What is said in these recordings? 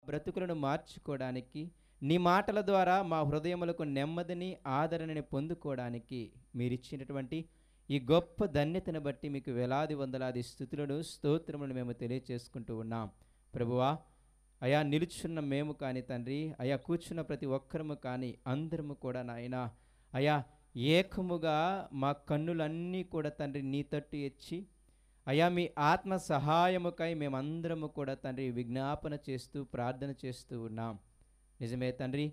బ్రతుకులను మార్చుకోవడానికి, నీ మాటల ద్వారా మా హృదయములకు నెమ్మదిని ఆదరణని పొందుకోవడానికి మీరిచ్చినటువంటి ఈ గొప్ప ధన్యతను బట్టి మీకు వేలాది వందలాది స్తుతులను స్తోత్రములను మేము తెలియచేసుకుంటూ ఉన్నాం. ప్రభువా, అయా నిలుచున్న మేము కానీ తండ్రి, అయా కూర్చున్న ప్రతి ఒక్కరము కానీ అందరము కూడా నాయన అయా ఏకముగా మా కన్నులన్నీ కూడా తండ్రి నీ తట్టు ఎచ్చి అయా మీ ఆత్మ సహాయముకై మేమందరము కూడా తండ్రి విజ్ఞాపన చేస్తూ ప్రార్థన చేస్తూ ఉన్నాం. నిజమే తండ్రి,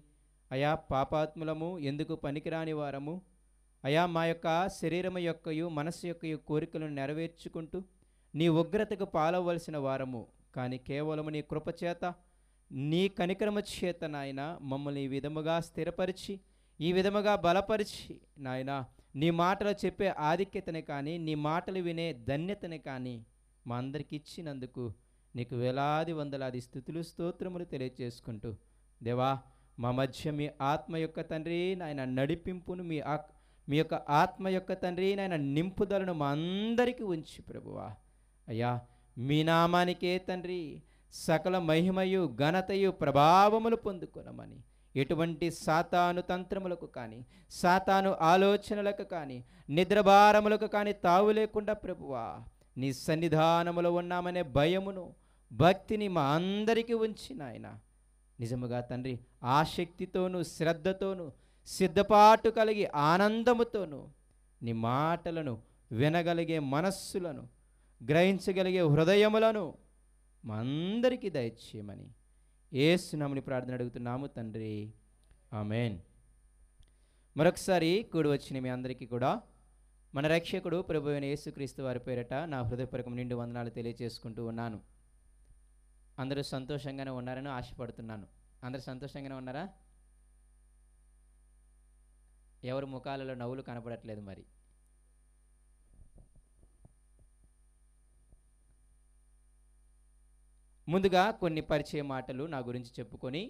అయా పాపాత్ములము, ఎందుకు పనికిరాని వారము, అయా మా యొక్క శరీరము యొక్కయు మనసు యొక్కయు కోరికలను నెరవేర్చుకుంటూ నీ ఉగ్రతకు పాలవలసిన వారము, కానీ కేవలము నీ కృపచేత నీ కనికరము చేత నాయన మమ్మల్ని ఈ విధముగా స్థిరపరిచి ఈ విధముగా బలపరిచి నాయన నీ మాటలు చెప్పే ఆధిక్యతని కానీ నీ మాటలు వినే ధన్యతని కానీ మా అందరికి ఇచ్చినందుకు నీకు వేలాది వందలాది స్తుతులు స్తోత్రములు తెలియచేసుకుంటూ దేవా, మా మధ్య మీ ఆత్మ యొక్క తండ్రి నాయన నడిపింపును మీ యొక్క ఆత్మ యొక్క తండ్రి నాయన నింపుదలను మా అందరికీ ఉంచి ప్రభువా, అయ్యా మీ నామానికే తండ్రి సకల మహిమయు ఘనతయు ప్రభావములు పొందుకొనమని, ఎటువంటి సాతాను తంత్రములకు కానీ సాతాను ఆలోచనలకు కానీ నిద్రభారములకు కానీ తావు లేకుండా ప్రభువా నీ సన్నిధానములో ఉన్నామనే భయమును భక్తిని మా అందరికీ ఉంచి నాయన నిజముగా తండ్రి ఆసక్తితోనూ శ్రద్ధతోనూ సిద్ధపాటు కలిగి ఆనందముతోనూ నీ మాటలను వినగలిగే మనస్సులను గ్రహించగలిగే హృదయములను మా అందరికీ దయచేయమని యేసునామమున ప్రార్థన అడుగుతున్నాము తండ్రి, ఆమేన్. మరొకసారి కూడి వచ్చిన మీ అందరికీ కూడా మన రక్షకుడు ప్రభువైన యేసుక్రీస్తు వారి పేరట నా హృదయపూర్వకం నిండు వందనాలు తెలియజేసుకుంటూ ఉన్నాను. అందరూ సంతోషంగానే ఉన్నారని ఆశపడుతున్నాను. అందరూ సంతోషంగానే ఉన్నారా? ఎవరి ముఖాలలో నవ్వులు కనపడట్లేదు మరి. ముందుగా కొన్ని పరిచయ మాటలు నా గురించి చెప్పుకొని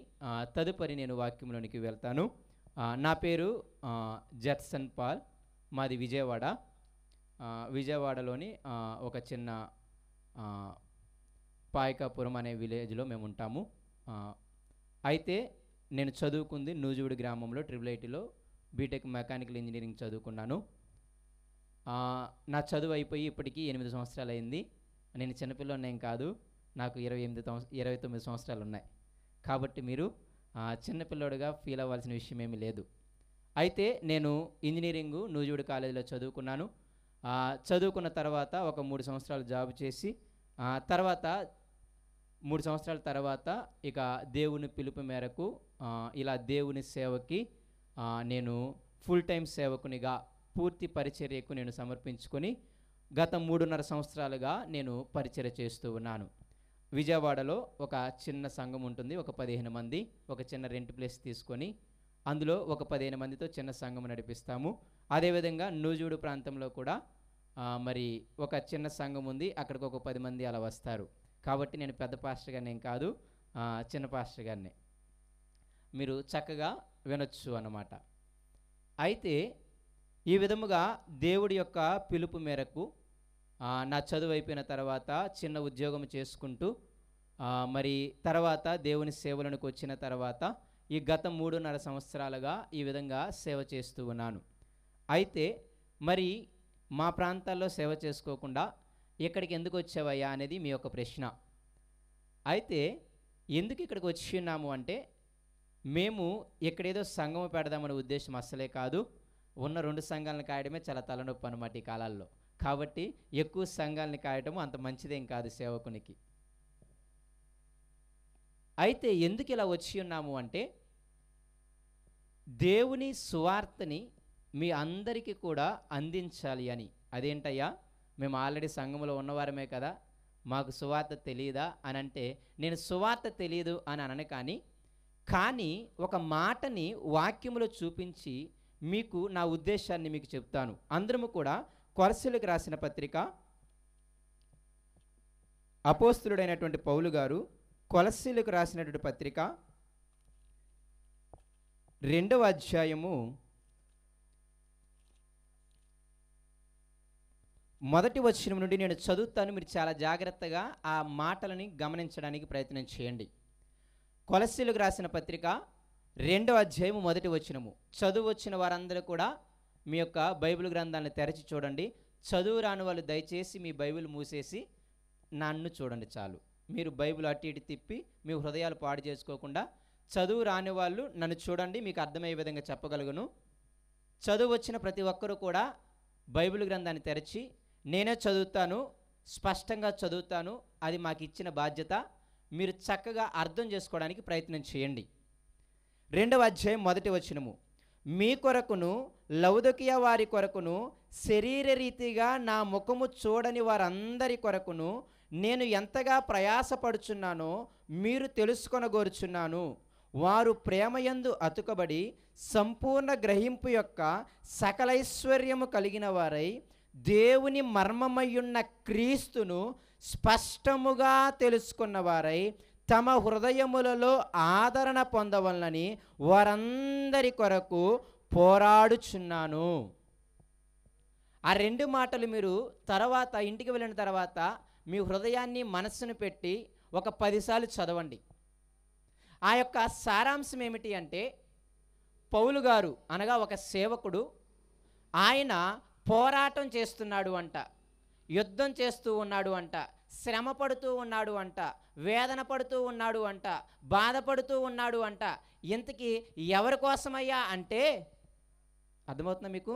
తదుపరి నేను వాక్యంలోనికి వెళ్తాను. నా పేరు జట్సన్ పాల్, మాది విజయవాడ. విజయవాడలోని ఒక చిన్న పాయకాపురం అనే విలేజ్లో మేము ఉంటాము. అయితే నేను చదువుకుంది నూజివీడు గ్రామంలో ట్రిపుల్ బీటెక్ మెకానికల్ ఇంజనీరింగ్ చదువుకున్నాను. నా చదువు అయిపోయి ఇప్పటికీ 8 సంవత్సరాలు అయింది. నేను చిన్నపిల్లనేం కాదు, నాకు 29 సంవత్సరాలు ఉన్నాయి. కాబట్టి మీరు చిన్నపిల్లోడుగా ఫీల్ అవ్వాల్సిన విషయం ఏమీ లేదు. అయితే నేను ఇంజనీరింగు నూజివీడు కాలేజీలో చదువుకున్నాను. చదువుకున్న తర్వాత ఒక 3 సంవత్సరాలు జాబ్ చేసి తర్వాత 3 సంవత్సరాల తర్వాత ఇక దేవుని పిలుపు మేరకు ఇలా దేవుని సేవకి నేను ఫుల్ టైం సేవకునిగా పూర్తి పరిచర్యకు నేను సమర్పించుకొని గత 3.5 సంవత్సరాలుగా నేను పరిచర్య చేస్తూ ఉన్నాను. విజయవాడలో ఒక చిన్న సంఘం ఉంటుంది, ఒక 15 మంది, ఒక చిన్న రెంట్ ప్లేస్ తీసుకొని అందులో ఒక 15 మందితో చిన్న సంఘం నడిపిస్తాము. అదేవిధంగా నూజివీడు ప్రాంతంలో కూడా మరి ఒక చిన్న సంఘం ఉంది, అక్కడికి ఒక 10 మంది అలా వస్తారు. కాబట్టి నేను పెద్ద పాస్టర్ గారిని ఏం కాదు, చిన్న పాస్టర్ గారిని. మీరు చక్కగా వినొచ్చు అన్నమాట. అయితే ఈ విధముగా దేవుడి యొక్క పిలుపు మేరకు నా చదువు అయిపోయిన తర్వాత చిన్న ఉద్యోగం చేసుకుంటూ మరి తర్వాత దేవుని సేవలకు వచ్చిన తర్వాత ఈ గత 3.5 సంవత్సరాలుగా ఈ విధంగా సేవ చేస్తూ ఉన్నాను. అయితే మరి మా ప్రాంతాల్లో సేవ చేసుకోకుండా ఇక్కడికి ఎందుకు వచ్చావయ్యా అనేది మీ యొక్క ప్రశ్న. అయితే ఎందుకు ఇక్కడికి వచ్చి ఉన్నాము అంటే, మేము ఇక్కడేదో సంఘం పెడదామనే ఉద్దేశం అస్సలే కాదు. ఉన్న 2 సంఘాలను కాయడమే చాలా తలనొప్పి అన్నమాట ఈ కాలాల్లో. కాబట్టి ఎక్కువ సంఘాలని కాయటము అంత మంచిదేం కాదు సేవకునికి. అయితే ఎందుకు ఇలా వచ్చి ఉన్నాము అంటే, దేవుని సువార్తని మీ అందరికీ కూడా అందించాలి అని. అదేంటయ్యా, మేము ఆల్రెడీ సంఘంలో ఉన్నవారమే కదా, మాకు సువార్త తెలియదా అని అంటే, నేను సువార్త తెలియదు అని అనను, కానీ ఒక మాటని వాక్యములో చూపించి మీకు నా ఉద్దేశాన్ని మీకు చెప్తాను. అందరము కూడా కొలస్సీయులకు రాసిన పత్రిక, అపోస్తలుడైనటువంటి పౌలు గారు కొలస్సీయులకు రాసినటువంటి పత్రిక 2వ అధ్యాయము 1వ వచనం నుండి నేను చదువుతాను. మీరు చాలా జాగ్రత్తగా ఆ మాటలని గమనించడానికి ప్రయత్నం చేయండి. కొలస్సీలకు రాసిన పత్రిక 2వ అధ్యాయము 1వ వచనము. చదువు వచ్చిన వారందరూ కూడా మీ యొక్క బైబిల్ గ్రంథాలను తెరచి చూడండి. చదువు రాని వాళ్ళు దయచేసి మీ బైబిల్ మూసేసి నన్ను చూడండి చాలు. మీరు బైబిల్ అటు ఇటు తిప్పి మీ హృదయాలు పాడు చేసుకోకుండా చదువు రాని వాళ్ళు నన్ను చూడండి, మీకు అర్థమయ్యే విధంగా చెప్పగలను. చదువు వచ్చిన ప్రతి ఒక్కరూ కూడా బైబిల్ గ్రంథాన్ని తెరచి నేనే చదువుతాను, స్పష్టంగా చదువుతాను, అది మాకు ఇచ్చిన బాధ్యత, మీరు చక్కగా అర్థం చేసుకోవడానికి ప్రయత్నం చేయండి. 2వ అధ్యాయం 1వ వచనము. మీ కొరకును లౌదోకియ వారి కొరకును శరీర రీతిగా నా ముఖము చూడని వారందరి కొరకును నేను ఎంతగా ప్రయాసపడుచున్నానో మీరు తెలుసుకొనగోరుచున్నాను. వారు ప్రేమయందు అతుకబడి సంపూర్ణ గ్రహింపు యొక్క సకలైశ్వర్యము కలిగిన వారై దేవుని మర్మమయ్యున్న క్రీస్తును స్పష్టముగా తెలుసుకున్నవారై తమ హృదయములలో ఆదరణ పొందవలనని వారందరి కొరకు పోరాడుచున్నాను. ఆ 2 మాటలు మీరు తర్వాత ఇంటికి వెళ్ళిన తర్వాత మీ హృదయాన్ని మనస్సును పెట్టి ఒక 10 సార్లు చదవండి. ఆ యొక్క సారాంశం ఏమిటి అంటే, పౌలు గారు అనగా ఒక సేవకుడు, ఆయన పోరాటం చేస్తున్నాడు అంట, యుద్ధం చేస్తూ ఉన్నాడు అంట, శ్రమ పడుతూ ఉన్నాడు అంట, వేదన పడుతూ ఉన్నాడు అంట, బాధపడుతూ ఉన్నాడు అంట. ఇంతకీ ఎవరి కోసమయ్యా అంటే, అర్థమవుతుందా మీకు?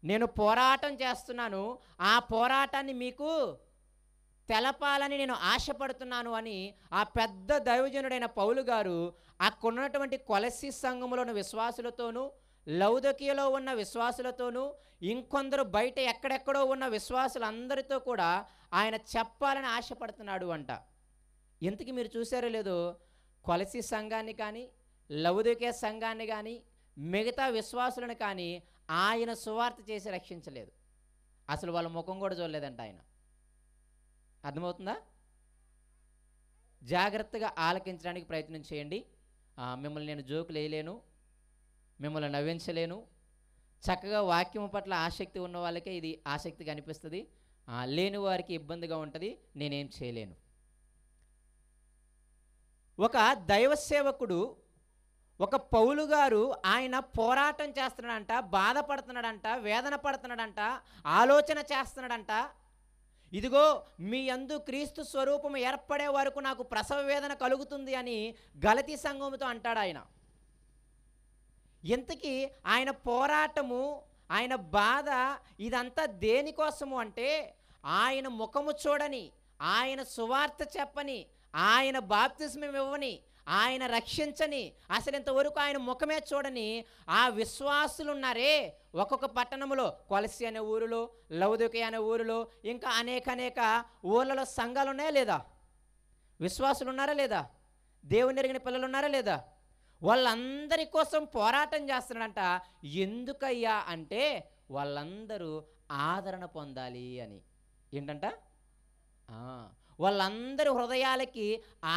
నేను పోరాటం చేస్తున్నాను, ఆ పోరాటాన్ని మీకు తెలపాలని నేను ఆశపడుతున్నాను అని ఆ పెద్ద దైవజనుడైన పౌలు గారు అక్కడున్నటువంటి కొలస్సీ సంఘములో ఉన్న విశ్వాసులతోనూ, లౌదోకియలో ఉన్న విశ్వాసులతోనూ, ఇంకొందరు బయట ఎక్కడెక్కడో ఉన్న విశ్వాసులందరితో కూడా ఆయన చెప్పాలని ఆశపడుతున్నాడు అంట. ఇంతకీ మీరు చూసారో లేదో, కొలస్సీ సంఘాన్ని కానీ లౌదోకియ సంఘాన్ని కానీ మిగతా విశ్వాసులను కానీ ఆయన సువార్త చేసి రక్షించలేదు. అసలు వాళ్ళ ముఖం కూడా చూడలేదంట ఆయన. అర్థమవుతుందా? జాగ్రత్తగా ఆలకించడానికి ప్రయత్నం చేయండి. మిమ్మల్ని నేను జోకులు వేయలేను, మిమ్మల్ని నవ్వించలేను. చక్కగా వాక్యం పట్ల ఆసక్తి ఉన్న వాళ్ళకే ఇది ఆసక్తిగా అనిపిస్తుంది, లేని వారికి ఇబ్బందిగా ఉంటుంది, నేనేం చేయలేను. ఒక దైవ సేవకుడు, ఒక పౌలు గారు ఆయన పోరాటం చేస్తున్నాడంట, బాధపడుతున్నాడంట, వేదన పడుతున్నాడంట, ఆలోచన చేస్తున్నాడంట. ఇదిగో మీ యందు క్రీస్తు స్వరూపం ఏర్పడే వరకు నాకు ప్రసవ వేదన కలుగుతుంది అని గలతీ సంఘముతో అంటాడు ఆయన. ఇంతకీ ఆయన పోరాటము, ఆయన బాధ ఇదంతా దేనికోసము అంటే, ఆయన ముఖము చూడని, ఆయన సువార్త చెప్పని, ఆయన బాప్తిస్మం ఇవ్వని, ఆయన రక్షించని, అసలు ఇంతవరకు ఆయన ముఖమే చూడని ఆ విశ్వాసులు ఉన్నారే ఒక్కొక్క పట్టణంలో, కొలస్సీ అనే ఊరిలో, లౌదోకియ అనే ఊరిలో, ఇంకా అనేక ఊర్లలో సంఘాలు ఉన్నాయా లేదా? విశ్వాసులు ఉన్నారా లేదా? దేవుని ఎరిగిన పిల్లలు ఉన్నారా లేదా? వాళ్ళందరి కోసం పోరాటం చేస్తున్నాడంట. ఎందుకయ్యా అంటే, వాళ్ళందరూ ఆదరణ పొందాలి అని. ఏంటంట? వాళ్ళందరి హృదయాలకి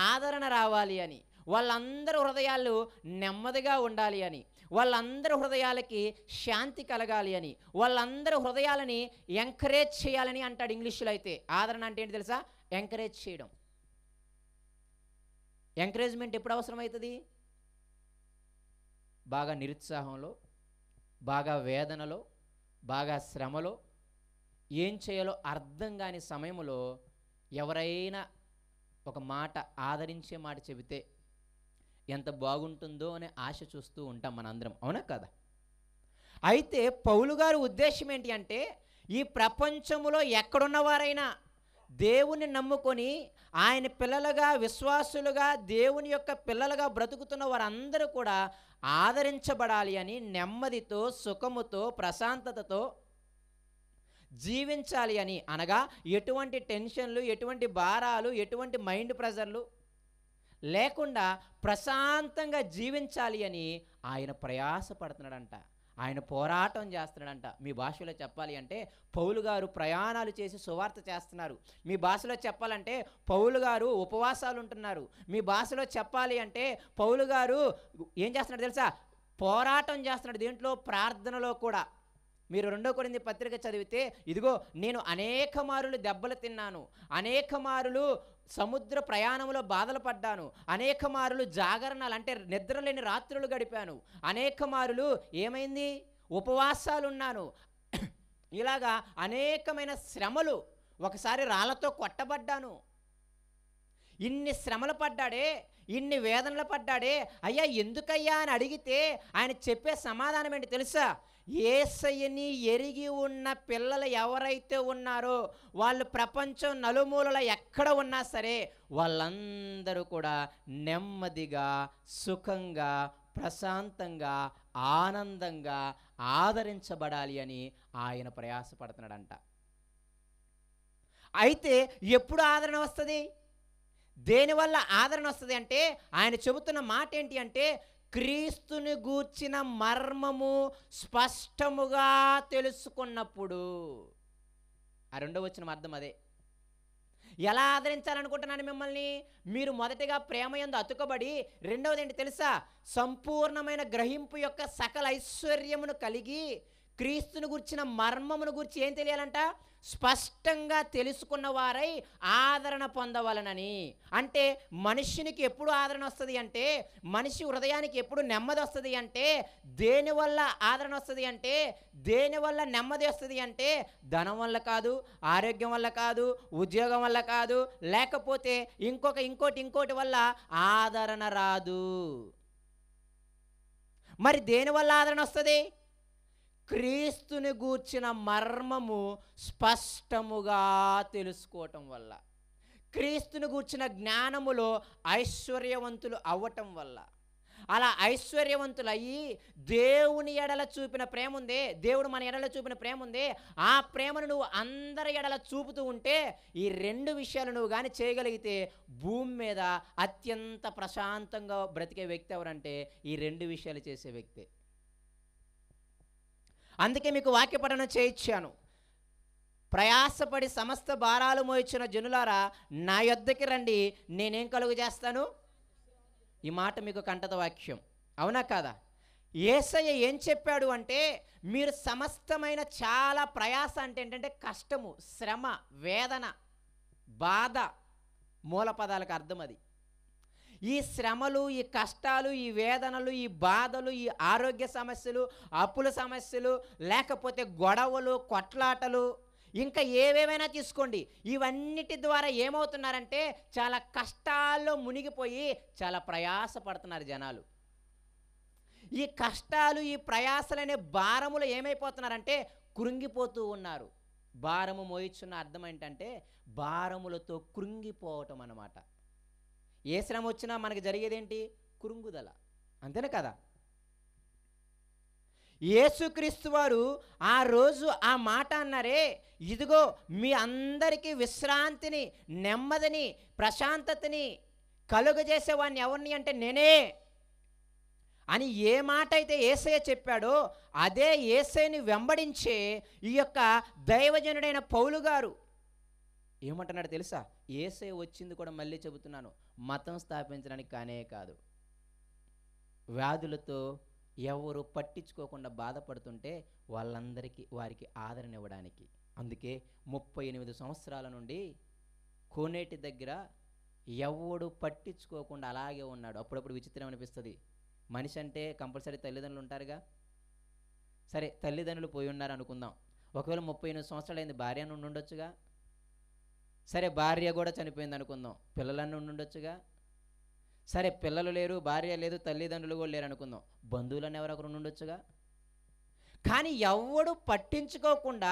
ఆదరణ రావాలి అని, వాళ్ళందరి హృదయాలు నెమ్మదిగా ఉండాలి అని, వాళ్ళందరి హృదయాలకి శాంతి కలగాలి అని, వాళ్ళందరి హృదయాలని ఎంకరేజ్ చేయాలని అంటాడు ఇంగ్లీష్లో. అయితే ఆదరణ అంటే ఏంటి తెలుసా? ఎంకరేజ్ చేయడం. ఎంకరేజ్మెంట్ ఎప్పుడు అవసరమవుతుంది? బాగా నిరుత్సాహంలో, బాగా వేదనలో, బాగా శ్రమలో, ఏం చేయాలో అర్థం కాని సమయంలో ఎవరైనా ఒక మాట, ఆదరించే మాట చెబితే ఎంత బాగుంటుందో అనే ఆశ చూస్తూ ఉంటాం మనందరం, అవునా కదా? అయితే పౌలు గారి ఉద్దేశం ఏంటి అంటే, ఈ ప్రపంచంలో ఎక్కడున్నవారైనా దేవుని నమ్ముకొని ఆయన పిల్లలుగా, విశ్వాసులుగా, దేవుని యొక్క పిల్లలుగా బ్రతుకుతున్న వారందరూ కూడా ఆదరించబడాలి అని, నెమ్మదితో, సుఖముతో, ప్రశాంతతతో జీవించాలి అని. అనగా ఎటువంటి టెన్షన్లు, ఎటువంటి భారాలు, ఎటువంటి మైండ్ ప్రెజర్లు లేకుండా ప్రశాంతంగా జీవించాలి అని ఆయన ప్రయాసపడుతున్నాడంట, ఆయన పోరాటం చేస్తున్నాడంట. మీ భాషలో చెప్పాలి అంటే, పౌలు గారు ప్రయాణాలు చేసి సువార్త చేస్తున్నారు. మీ భాషలో చెప్పాలంటే పౌలు గారు ఉపవాసాలు ఉంటున్నారు. మీ భాషలో చెప్పాలి అంటే పౌలు గారు ఏం చేస్తున్నాడు తెలుసా? పోరాటం చేస్తున్నాడు. దేంట్లో? ప్రార్థనలో కూడా. మీరు 2 కొరింథీ పత్రిక చదివితే, ఇదిగో నేను అనేక మారులు దెబ్బలు తిన్నాను, అనేక మారులు సముద్ర ప్రయాణంలో బాధలు పడ్డాను, అనేక మారులు జాగరణాలు అంటే నిద్రలేని రాత్రులు గడిపాను, అనేక మారులు ఏమైంది ఉపవాసాలున్నాను, ఇలాగా అనేకమైన శ్రమలు, ఒకసారి రాళ్లతో కొట్టబడ్డాను. ఇన్ని శ్రమలు పడ్డాడే, ఇన్ని వేదనలు పడ్డాడే, అయ్యా ఎందుకయ్యా అని అడిగితే ఆయన చెప్పే సమాధానం ఏంటి తెలుసా? యేసయ్యని ఎరిగి ఉన్న పిల్లలు ఎవరైతే ఉన్నారో వాళ్ళు ప్రపంచం నలుమూలల ఎక్కడ ఉన్నా సరే వాళ్ళందరూ కూడా నెమ్మదిగా, సుఖంగా, ప్రశాంతంగా, ఆనందంగా ఆదరించబడాలి అని ఆయన ప్రయాసపడుతున్నాడంట. అయితే ఎప్పుడు ఆదరణ వస్తుంది? దేనివల్ల ఆదరణ వస్తుంది అంటే ఆయన చెబుతున్న మాట ఏంటి అంటే, క్రీస్తుని గూర్చిన మర్మము స్పష్టముగా తెలుసుకున్నప్పుడు. ఆ 2వ వచనం అర్థం అదే. ఎలా ఆదరించాలనుకుంటున్నాను మిమ్మల్ని? మీరు మొదటిగా ప్రేమయందు అతుకబడి, రెండవది ఏంటి తెలుసా? సంపూర్ణమైన గ్రహింపు యొక్క సకల ఐశ్వర్యమును కలిగి క్రీస్తుని గుర్చిన మర్మమును గురించి ఏం తెలియాలంట? స్పష్టంగా తెలుసుకున్న వారై ఆదరణ పొందవలనని. అంటే మనిషినికి ఎప్పుడు ఆదరణ వస్తుంది అంటే, మనిషి హృదయానికి ఎప్పుడు నెమ్మది వస్తుంది అంటే, దేనివల్ల ఆదరణ వస్తుంది అంటే, దేనివల్ల నెమ్మది వస్తుంది అంటే, ధనం వల్ల కాదు, ఆరోగ్యం వల్ల కాదు, ఉద్యోగం వల్ల కాదు, లేకపోతే ఇంకోటి వల్ల ఆదరణ రాదు. మరి దేనివల్ల ఆదరణ వస్తుంది? క్రీస్తుని గూర్చిన మర్మము స్పష్టముగా తెలుసుకోవటం వల్ల, క్రీస్తుని గూర్చిన జ్ఞానములో ఐశ్వర్యవంతులు అవ్వటం వల్ల. అలా ఐశ్వర్యవంతులయ్యి దేవుని ఎడల చూపిన ప్రేమ ఉందే, దేవుడు మన ఎడల చూపిన ప్రేమ ఉందే, ఆ ప్రేమను నువ్వు అందరి ఎడల చూపుతూ ఉంటే, ఈ 2 విషయాలు నువ్వు కానీ చేయగలిగితే భూమి మీద అత్యంత ప్రశాంతంగా బ్రతికే వ్యక్తి ఎవరంటే ఈ 2 విషయాలు చేసే వ్యక్తే. అందుకే మీకు వాక్య పఠనం చేయించాను. ప్రయాసపడి సమస్త భారాలు మోయించిన జనులారా నా యొద్దకి రండి, నేనేం కలుగు చేస్తాను? ఈ మాట మీకు కంటత వాక్యం, అవునా కాదా? యేసయ్య ఏం చెప్పాడు అంటే, మీరు సమస్తమైన చాలా ప్రయాస అంటే ఏంటంటే కష్టము, శ్రమ, వేదన, బాధ, మూల పదాలకు అర్థం అది. ఈ శ్రమలు, ఈ కష్టాలు, ఈ వేదనలు, ఈ బాధలు, ఈ ఆరోగ్య సమస్యలు, అప్పుల సమస్యలు, లేకపోతే గొడవలు, కొట్లాటలు, ఇంకా ఏవేమైనా తీసుకోండి, ఇవన్నిటి ద్వారా ఏమవుతున్నారంటే చాలా కష్టాల్లో మునిగిపోయి చాలా ప్రయాస పడుతున్నారు జనాలు. ఈ కష్టాలు, ఈ ప్రయాసలనే భారములు ఏమైపోతున్నారంటే కృంగిపోతూ ఉన్నారు. భారము మోయిచున్న అర్థం ఏంటంటే భారములతో కృంగిపోవటం అన్నమాట. ఏ శ్రమ వచ్చినా మనకి జరిగేదేంటి? కృంగుదల, అంతేనే కదా? యేసుక్రీస్తు వారు ఆ రోజు ఆ మాట అన్నారే, ఇదిగో మీ అందరికీ విశ్రాంతిని, నెమ్మదిని, ప్రశాంతతని కలుగజేసేవాడిని ఎవరిని అంటే నేనే అని ఏ మాట అయితే యేసయ్య చెప్పాడో అదే యేసయ్యని వెంబడించే ఈ యొక్క దైవజనుడైన పౌలు గారు ఏమంటున్నాడు తెలుసా? యేసయ్య వచ్చింది కూడా మళ్ళీ చెబుతున్నాను, మతం స్థాపించడానికి కానే కాదు. వ్యాధులతో ఎవరు పట్టించుకోకుండా బాధపడుతుంటే వారికి ఆదరణ ఇవ్వడానికి. అందుకే 38 సంవత్సరాల నుండి కోనేటి దగ్గర ఎవడు పట్టించుకోకుండా అలాగే ఉన్నాడు. అప్పుడప్పుడు విచిత్రం అనిపిస్తుంది. మనిషి అంటే కంపల్సరీ తల్లిదండ్రులు ఉంటారుగా. సరే, తల్లిదండ్రులు పోయి ఉన్నారు అనుకుందాం. ఒకవేళ 38 సంవత్సరాలు అయింది, భార్య నుండి ఉండొచ్చుగా. సరే, భార్య కూడా చనిపోయింది అనుకుందాం, పిల్లలన్నీ ఉండొచ్చుగా. సరే, పిల్లలు లేరు, భార్య లేదు, తల్లిదండ్రులు కూడా లేరు అనుకుందాం, బంధువులన్నీ ఎవరొకరు ఉండొచ్చుగా. కానీ ఎవడు పట్టించుకోకుండా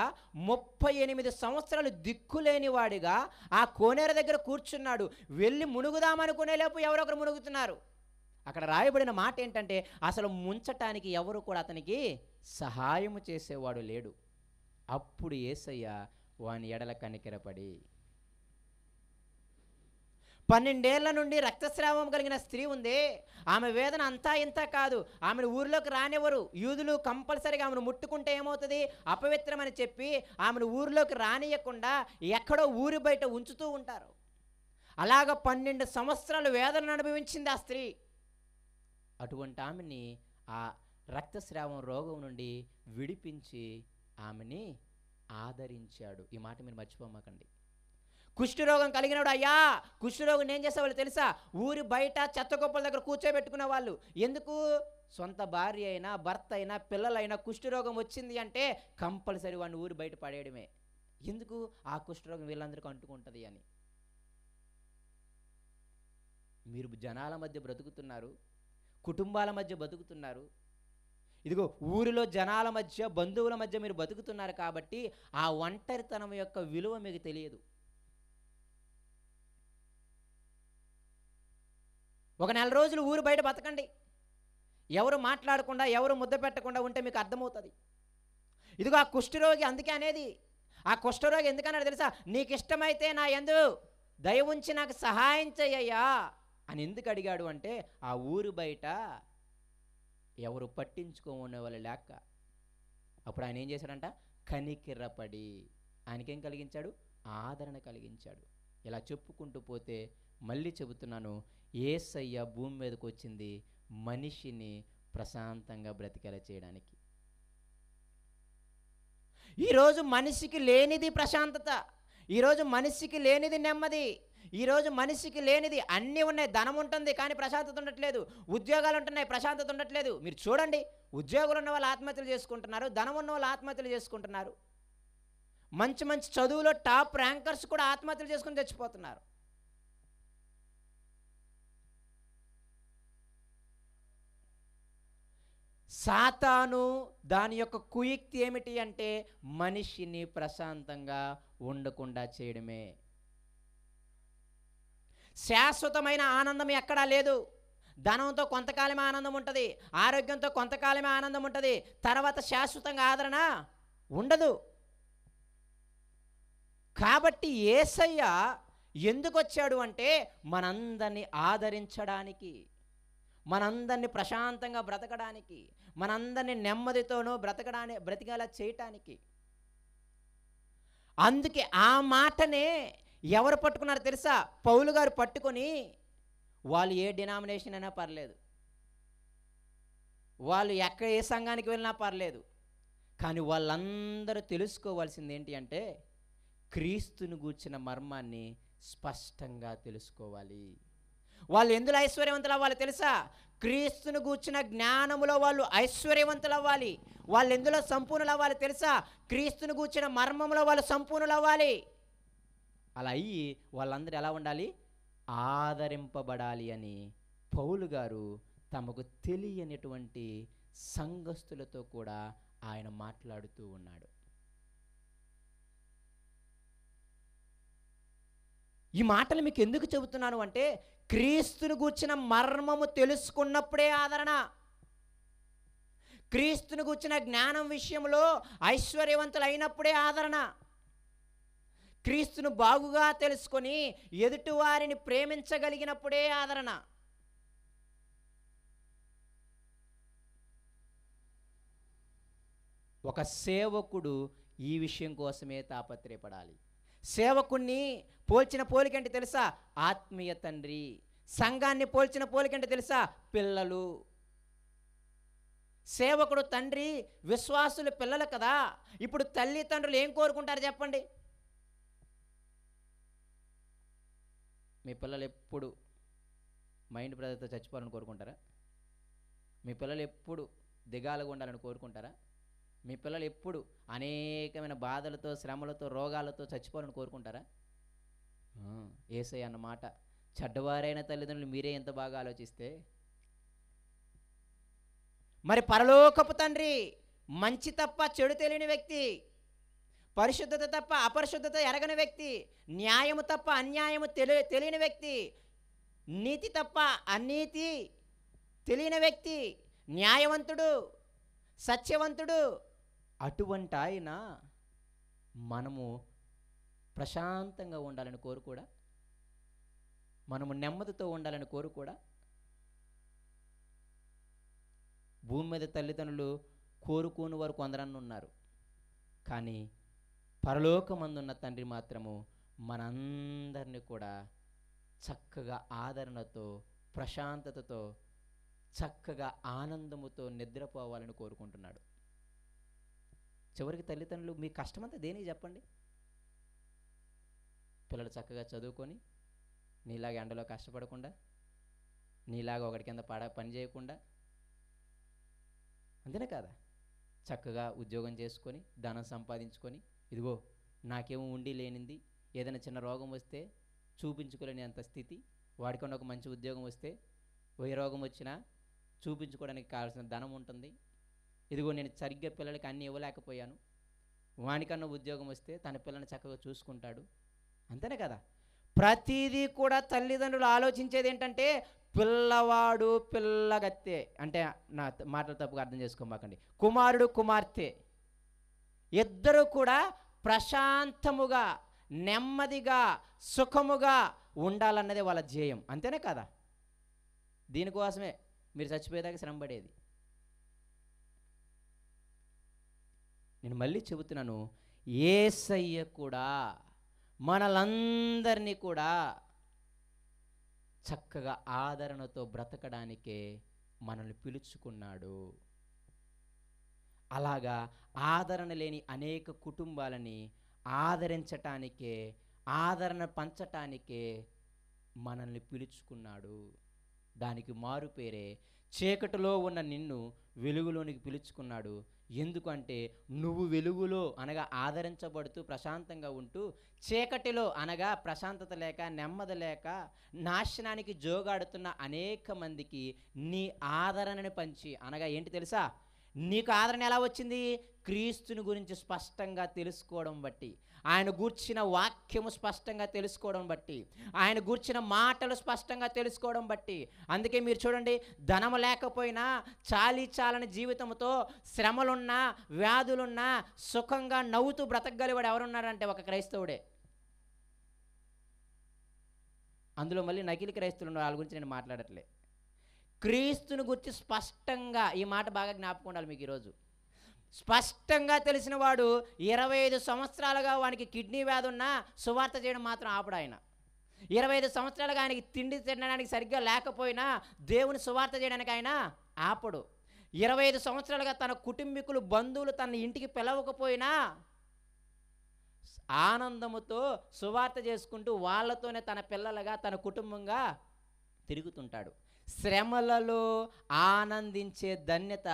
38 సంవత్సరాలు దిక్కులేని వాడిగా ఆ కోనేరు దగ్గర కూర్చున్నాడు. వెళ్ళి మునుగుదామనుకునే లోపు ఎవరొకరు మునుగుతున్నారు. అక్కడ రాయబడిన మాట ఏంటంటే అసలు ముంచటానికి ఎవరు కూడా అతనికి సహాయము చేసేవాడు లేడు. అప్పుడు యేసయ్య వాని ఎడల కనికరపడి, 12 ఏళ్ల నుండి రక్తస్రావం కలిగిన స్త్రీ ఉందే, ఆమె వేదన అంతా ఇంత కాదు, ఆమెను ఊరిలోకి రానివ్వరు. యూదులు కంపల్సరీగా ఆమెను ముట్టుకుంటే ఏమవుతుంది? అపవిత్రమని చెప్పి ఆమెను ఊరిలోకి రానియకుండా ఎక్కడో ఊరి బయట ఉంచుతూ ఉంటారు. అలాగ 12 సంవత్సరాలు వేదనను అనుభవించింది ఆ స్త్రీ. అటువంటి ఆమెని ఆ రక్తస్రావం రోగం నుండి విడిపించి ఆమెని ఆదరించాడు. ఈ మాట మీరు మర్చిపోమాకండి. కుష్ఠరోగం కలిగినప్పుడు, అయ్యా కుష్ఠరోగం ఏం చేసేవాళ్ళు తెలుసా? ఊరి బయట చెత్త కుప్పల దగ్గర కూర్చోబెట్టుకునే వాళ్ళు. ఎందుకు? సొంత భార్య అయినా భర్త అయినా పిల్లలైనా కుష్ఠరోగం వచ్చింది అంటే కంపల్సరీ వాడిని ఊరి బయట పడేయడమే. ఎందుకు? ఆ కుష్ఠరోగం వీళ్ళందరికీ అంటుకుంటుంది అని. మీరు జనాల మధ్య బ్రతుకుతున్నారు, కుటుంబాల మధ్య బతుకుతున్నారు. ఇదిగో ఊరిలో జనాల మధ్య బంధువుల మధ్య మీరు బతుకుతున్నారు కాబట్టి ఆ ఒంటరితనం యొక్క విలువ మీకు తెలియదు. ఒక నెల రోజులు ఊరు బయట బతకండి, ఎవరు మాట్లాడకుండా ఎవరు ముద్ద పెట్టకుండా ఉంటే మీకు అర్థమవుతుంది. ఇదిగో ఆ కుష్ఠరోగి అందుకే అనేది, ఆ కుష్ఠరోగి ఎందుకన్నాడు తెలుసా? నీకు ఇష్టమైతే నా యందు దయ ఉంచి నాకు సహాయం చెయ్యయ్యా అని ఎందుకు అడిగాడు అంటే, ఆ ఊరు బయట ఎవరు పట్టించుకోనే వాళ్ళు లేక. అప్పుడు ఆయన ఏం చేశాడంట? కనికిరపడి ఆయనకేం కలిగించాడు? ఆదరణ కలిగించాడు. ఇలా చెప్పుకుంటూ పోతే మళ్ళీ చెబుతున్నాను, యేసయ్య భూమి మీదకి వచ్చింది మనిషిని ప్రశాంతంగా బ్రతికేలా చేయడానికి. ఈరోజు మనిషికి లేనిది ప్రశాంతత, ఈరోజు మనిషికి లేనిది నెమ్మది, ఈరోజు మనిషికి లేనిది అన్నీ ఉన్నాయి. ధనం ఉంటుంది కానీ ప్రశాంతత ఉండట్లేదు, ఉద్యోగాలు ఉంటున్నాయి ప్రశాంతత ఉండట్లేదు. మీరు చూడండి, ఉద్యోగులు ఉన్న వాళ్ళు ఆత్మహత్యలు చేసుకుంటున్నారు, ధనం ఉన్న వాళ్ళు ఆత్మహత్యలు చేసుకుంటున్నారు. మంచి మంచి చదువులో టాప్ ర్యాంకర్స్ కూడా ఆత్మహత్యలు చేసుకుని చచ్చిపోతున్నారు. సాతాను దాని యొక్క కుయుక్తి ఏమిటి అంటే మనిషిని ప్రశాంతంగా ఉండకుండా చేయడమే. శాశ్వతమైన ఆనందం ఎక్కడా లేదు. ధనంతో కొంతకాలమే ఆనందం ఉంటుంది, ఆరోగ్యంతో కొంతకాలమే ఆనందం ఉంటుంది, తర్వాత శాశ్వతంగా ఆదరణ ఉండదు. కాబట్టి యేసయ్య ఎందుకు వచ్చాడు అంటే మనందరినీ ఆదరించడానికి, మనందరినీ ప్రశాంతంగా బ్రతకడానికి, మనందరినీ నెమ్మదితోనూ బ్రతికేలా చేయటానికి. అందుకే ఆ మాటనే ఎవరు పట్టుకున్నారు తెలుసా? పౌలు గారు పట్టుకొని, వాళ్ళు ఏ డినామినేషన్ అయినా పర్లేదు, వాళ్ళు ఏ సంఘానికి వెళ్ళినా పర్లేదు, కానీ వాళ్ళందరూ తెలుసుకోవాల్సింది ఏంటి అంటే క్రీస్తుని గూర్చిన మర్మాన్ని స్పష్టంగా తెలుసుకోవాలి. వాళ్ళు ఎందులో ఐశ్వర్యవంతులు అవ్వాలి తెలుసా? క్రీస్తుని గూర్చిన జ్ఞానములో వాళ్ళు ఐశ్వర్యవంతులు అవ్వాలి. వాళ్ళు ఎందులో సంపూర్ణులు అవ్వాలి తెలుసా? క్రీస్తుని గూర్చిన మర్మములో వాళ్ళు సంపూర్ణులు అవ్వాలి. అలా అయ్యి వాళ్ళందరూ ఎలా ఉండాలి? ఆదరింపబడాలి అని పౌలు గారు తమకు తెలియనటువంటి సంఘస్థులతో కూడా ఆయన మాట్లాడుతూ ఉన్నాడు. ఈ మాటలు మీకు ఎందుకు చెబుతున్నాను అంటే క్రీస్తుని గూర్చిన మర్మము తెలుసుకున్నప్పుడే ఆదరణ, క్రీస్తుని గూర్చిన జ్ఞానం విషయంలో ఐశ్వర్యవంతులు అయినప్పుడే ఆదరణ, క్రీస్తును బాగుగా తెలుసుకొని ఎదుటివారిని ప్రేమించగలిగినప్పుడే ఆదరణ. ఒక సేవకుడు ఈ విషయం కోసమే తాపత్రయపడాలి. సేవకుణ్ణి పోల్చిన పోలికంటే తెలుసా? ఆత్మీయ తండ్రి. సంఘాన్ని పోల్చిన పోలికంటే తెలుసా? పిల్లలు. సేవకుడు తండ్రి, విశ్వాసులు పిల్లలు కదా. ఇప్పుడు తల్లిదండ్రులు ఏం కోరుకుంటారు చెప్పండి? మీ పిల్లలు ఎప్పుడు మైండ్ బ్రదర్తో చచ్చిపోవాలని కోరుకుంటారా? మీ పిల్లలు ఎప్పుడు దిగాలుగా ఉండాలని కోరుకుంటారా? మీ పిల్లలు ఎప్పుడు అనేకమైన బాధలతో, శ్రమలతో, రోగాలతో చచ్చిపోవాలని కోరుకుంటారా? యేసయ్య అన్నమాట, చెడ్డవారైన తల్లిదండ్రులు మీరే ఎంత బాగా ఆలోచిస్తే, మరి పరలోకపు తండ్రి మంచి తప్ప చెడు తెలియని వ్యక్తి, పరిశుద్ధత తప్ప అపరిశుద్ధత ఎరగని వ్యక్తి, న్యాయము తప్ప అన్యాయము తెలియని వ్యక్తి, నీతి తప్ప అనీతి తెలియని వ్యక్తి, న్యాయవంతుడు, సత్యవంతుడు. అటువంటి ఆయన మనము ప్రశాంతంగా ఉండాలని కోరుకోడా? మనము నెమ్మదితో ఉండాలని కోరుకోడా? భూమి మీద తల్లిదండ్రులు కోరుకోని వారు కొందరన్న ఉన్నారు, కానీ పరలోకమందున్న తండ్రి మాత్రము మనందరినీ కూడా చక్కగా ఆదరణతో, ప్రశాంతతతో, చక్కగా ఆనందముతో నిద్రపోవాలని కోరుకుంటున్నాడు. చివరికి తల్లిదండ్రులు మీ కష్టమంతా దేనికి చెప్పండి? పిల్లలు చక్కగా చదువుకొని నీలాగా ఎండలో కష్టపడకుండా, నీలాగా ఒకటి కింద పని చేయకుండా, అంతేనే కాదా? చక్కగా ఉద్యోగం చేసుకొని ధనం సంపాదించుకొని, ఇదిగో నాకేమో ఉండి లేనింది, ఏదైనా చిన్న రోగం వస్తే చూపించుకోలేని అంత స్థితి, వాడికన్నా ఒక మంచి ఉద్యోగం వస్తే ఏ రోగం వచ్చినా చూపించుకోవడానికి కావాల్సిన ధనం ఉంటుంది. ఇదిగో నేను సరిగ్గా పిల్లలకి అన్నీ ఇవ్వలేకపోయాను, వానికన్నా ఉద్యోగం వస్తే తన పిల్లని చక్కగా చూసుకుంటాడు. అంతేనే కదా? ప్రతిదీ కూడా తల్లిదండ్రులు ఆలోచించేది ఏంటంటే పిల్లవాడు పిల్లగత్తే, అంటే నా మాటలు తప్పుగా అర్థం చేసుకోమాకండి, కుమారుడు కుమార్తె ఇద్దరు కూడా ప్రశాంతముగా, నెమ్మదిగా, సుఖముగా ఉండాలన్నదే వాళ్ళ ధ్యేయం. అంతేనే కదా? దీనికోసమే మీరు చచ్చిపోయేదాకా శ్రమపడేది. నేను మళ్ళీ చెబుతున్నాను, యేసయ్య కూడా మనలందరినీ కూడా చక్కగా ఆదరణతో బ్రతకడానికే మనల్ని పిలుచుకున్నాడు. అలాగా ఆదరణ లేని అనేక కుటుంబాలని ఆదరించటానికే, ఆదరణ పంచటానికే మనల్ని పిలుచుకున్నాడు. దానికి మారు పేరే చీకటిలో ఉన్న నిన్ను వెలుగులోనికి పిలుచుకున్నాడు. ఎందుకంటే నువ్వు వెలుగులో అనగా ఆదరించబడుతూ ప్రశాంతంగా ఉంటూ, చీకటిలో అనగా ప్రశాంతత లేక, నెమ్మది లేక, నాశనానికి జోగాడుతున్న అనేక మందికి నీ ఆదరణని పంచి, అనగా ఏంటి తెలుసా? నీకు ఆదరణ ఎలా వచ్చింది? క్రీస్తుని గురించి స్పష్టంగా తెలుసుకోవడం బట్టి, ఆయన గూర్చిన వాక్యము స్పష్టంగా తెలుసుకోవడం బట్టి, ఆయన గూర్చిన మాటలు స్పష్టంగా తెలుసుకోవడం బట్టి. అందుకే మీరు చూడండి, ధనము లేకపోయినా చాలని జీవితంతో శ్రమలున్నా, వ్యాధులున్నా సుఖంగా నవ్వుతూ బ్రతకగలివాడు ఎవరున్నారంటే ఒక క్రైస్తవుడే. అందులో మళ్ళీ నకిలీ క్రైస్తవులు ఉన్నారు, వాళ్ళ గురించి నేను మాట్లాడట్లే. క్రీస్తుని గురించి స్పష్టంగా, ఈ మాట బాగా జ్ఞాపకం ఉండాలి మీకు ఈరోజు, స్పష్టంగా తెలిసిన వాడు 25 సంవత్సరాలుగా వానికి కిడ్నీ వ్యాధి ఉన్నా సువార్త చేయడం మాత్రం ఆపడు ఆయన. 25 సంవత్సరాలుగా ఆయనకి తిండి తినడానికి సరిగ్గా లేకపోయినా దేవుని సువార్త చేయడానికి ఆయన ఆపడు. 25 సంవత్సరాలుగా తన కుటుంబీకులు, బంధువులు తన ఇంటికి పిలవకపోయినా ఆనందముతో సువార్త చేసుకుంటూ వాళ్ళతోనే తన పిల్లలుగా, తన కుటుంబంగా తిరుగుతుంటాడు. శ్రమలలో ఆనందించే ధన్యత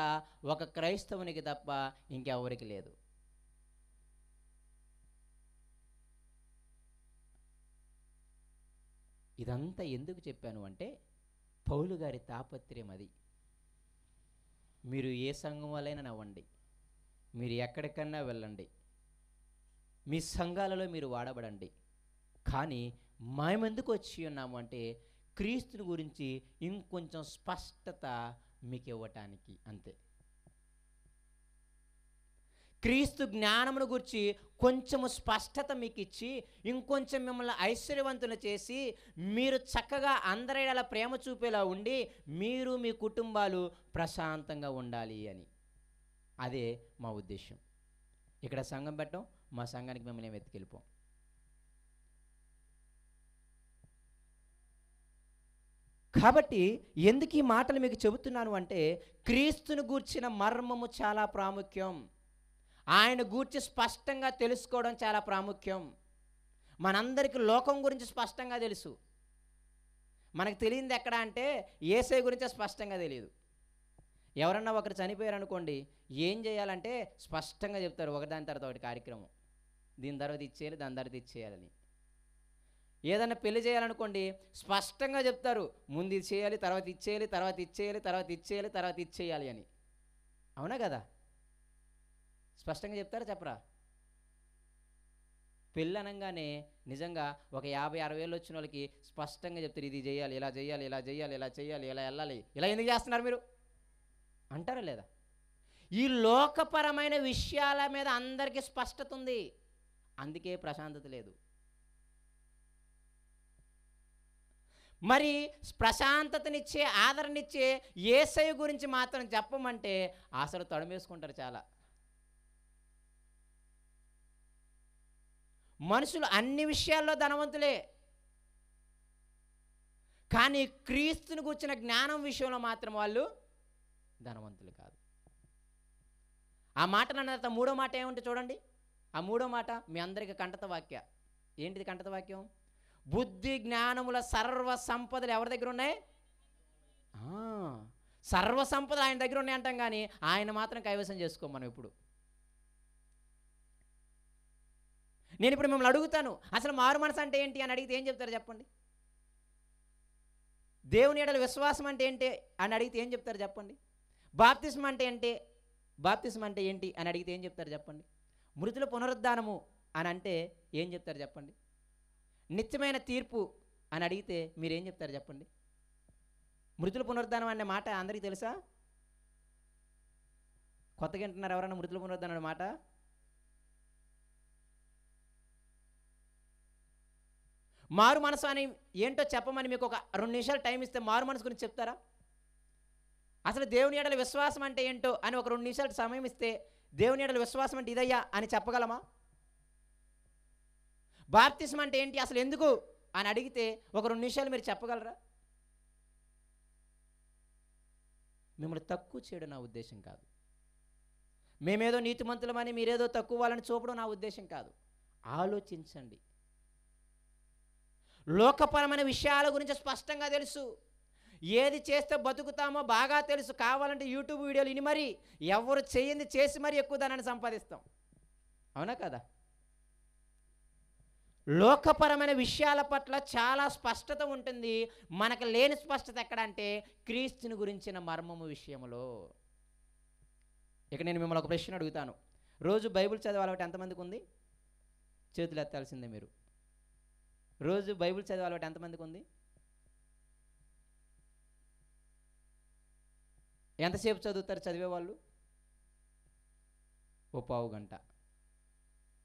ఒక క్రైస్తవునికి తప్ప ఇంకెవరికి లేదు. ఇదంతా ఎందుకు చెప్పాను అంటే, పౌలు గారి తాపత్రయం అది. మీరు ఏ సంఘం వల్లైనా నవ్వండి, మీరు ఎక్కడికన్నా వెళ్ళండి, మీ సంఘాలలో మీరు వాడబడండి, కానీ మేమెందుకు వచ్చి ఉన్నాము అంటే క్రీస్తుని గురించి ఇంకొంచెం స్పష్టత మీకు ఇవ్వటానికి, అంతే. క్రీస్తు జ్ఞానమును గురించి కొంచెము స్పష్టత మీకు ఇచ్చి, ఇంకొంచెం మిమ్మల్ని ఐశ్వర్యవంతులు చేసి, మీరు చక్కగా అందరి అలా ప్రేమ చూపేలా ఉండి, మీరు మీ కుటుంబాలు ప్రశాంతంగా ఉండాలి అని. అదే మా ఉద్దేశం. ఇక్కడ సంఘం పెట్టడం, మా సంఘానికి మిమ్మల్ని వెతికెళ్ళిపోం. కాబట్టి ఎందుకు ఈ మాటలు మీకు చెబుతున్నాను అంటే, క్రీస్తుని గూర్చిన మర్మము చాలా ప్రాముఖ్యం. ఆయన గూర్చి స్పష్టంగా తెలుసుకోవడం చాలా ప్రాముఖ్యం. మనందరికీ లోకం గురించి స్పష్టంగా తెలుసు, మనకు తెలియంది ఎక్కడ అంటే యేసయ్య గురించే స్పష్టంగా తెలియదు. ఎవరన్నా ఒకరు చనిపోయారు అనుకోండి, ఏం చేయాలంటే స్పష్టంగా చెప్తారు, ఒకదాని తర్వాత ఒకటి కార్యక్రమం, దీని తర్వాత ఇచ్చేయాలి, దాని తర్వాత ఇచ్చేయాలని. ఏదైనా పెళ్లి చేయాలనుకోండి, స్పష్టంగా చెప్తారు, ముందు ఇది చేయాలి, తర్వాత ఇచ్చేయాలి, తర్వాత ఇచ్చేయాలి, తర్వాత ఇచ్చేయాలి, తర్వాత ఇచ్చేయాలి అని. అవునా కదా? స్పష్టంగా చెప్తారా చెప్పరా? పెళ్ళి అనగానే నిజంగా ఒక 50-60 ఏళ్ళు వచ్చిన వాళ్ళకి స్పష్టంగా చెప్తారు, ఇది చేయాలి, ఇలా చేయాలి, ఇలా చేయాలి, ఇలా చేయాలి, ఇలా వెళ్ళాలి. ఇలా ఎందుకు చేస్తున్నారు మీరు అంటారా లేదా? ఈ లోకపరమైన విషయాల మీద అందరికీ స్పష్టత ఉంది, అందుకే ప్రశాంతత లేదు. మరి ప్రశాంతతనిచ్చే, ఆదరణనిచ్చే యేసయ్య గురించి మాత్రం చెప్పమంటే అసలు తడుమేసుకుంటారు చాలా. మనుషులు అన్ని విషయాల్లో ధనవంతులే, కానీ క్రీస్తుని గురించిన జ్ఞానం విషయంలో మాత్రం వాళ్ళు ధనవంతులు కాదు. ఆ మాట అన్న తర్వాత మూడో మాట ఏముంటే చూడండి. ఆ మూడో మాట మీ అందరికీ కంటత వాక్య. ఏంటిది కంటత వాక్యం? బుద్ధి జ్ఞానముల సర్వ సంపదలు ఎవరి దగ్గర ఉన్నాయి? సర్వ సంపదలు ఆయన దగ్గర ఉన్నాయి అంటాం, కానీ ఆయన మాత్రం కైవసం చేసుకోం మనం ఇప్పుడు. నేను ఇప్పుడు మిమ్మల్ని అడుగుతాను, అసలు మారు మనసు అంటే ఏంటి అని అడిగితే ఏం చెప్తారు చెప్పండి? దేవుని యెడల విశ్వాసం అంటే ఏంటి అని అడిగితే ఏం చెప్తారు చెప్పండి? బాప్తిస్మం అంటే ఏంటి అని అడిగితే ఏం చెప్తారు చెప్పండి? మృతుల పునరుద్ధానము అని అంటే ఏం చెప్తారు చెప్పండి? నిత్యమైన తీర్పు అని అడిగితే మీరేం చెప్తారు చెప్పండి? మృతుల పునరుద్ధానం అనే మాట అందరికీ తెలుసా? కొత్తగా వింటున్నారు ఎవరన్నా మృతుల పునరుద్ధానం అనే మాట? మారు మనసు అని ఏంటో చెప్పమని మీకు ఒక 2 నిమిషాలు టైం ఇస్తే మారు మనసు గురించి చెప్తారా? అసలు దేవుని యెడల విశ్వాసం అంటే ఏంటో అని ఒక 2 నిమిషాలు సమయం ఇస్తే దేవుని యెడల విశ్వాసం అంటే ఇదయ్యా అని చెప్పగలమా? బాప్తిస్మం అంటే ఏంటి అసలు ఎందుకు అని అడిగితే ఒక 2 నిమిషాలు మీరు చెప్పగలరా? మిమ్మల్ని తక్కువ చేయడం నా ఉద్దేశం కాదు. మేమేదో నీతిమంతులమని మీరేదో తక్కువ వాళ్ళని చూపడం నా ఉద్దేశం కాదు. ఆలోచించండి. లోకపరమైన విషయాల గురించి స్పష్టంగా తెలుసు. ఏది చేస్తే బతుకుతామో బాగా తెలుసు. కావాలంటే యూట్యూబ్ వీడియోలు ఇని మరీ ఎవరు చేయింది చేసి మరీ ఎక్కువ ధనాన్ని సంపాదిస్తాం. అవునా కదా? లోకపరమైన విషయాల పట్ల చాలా స్పష్టత ఉంటుంది. మనకు లేని స్పష్టత ఎక్కడంటే క్రీస్తుని గురించిన మర్మము విషయంలో. ఇక నేను మిమ్మల్ని ఒక ప్రశ్న అడుగుతాను. రోజు బైబిల్ చదివే అలవాటు ఎంతమందికి ఉంది? చేతులు ఎత్తాల్సిందే మీరు. రోజు బైబిల్ చదివే అలవాటు ఎంతమందికి ఉంది? ఎంతసేపు చదువుతారు చదివేవాళ్ళు? ఓ పావు గంట.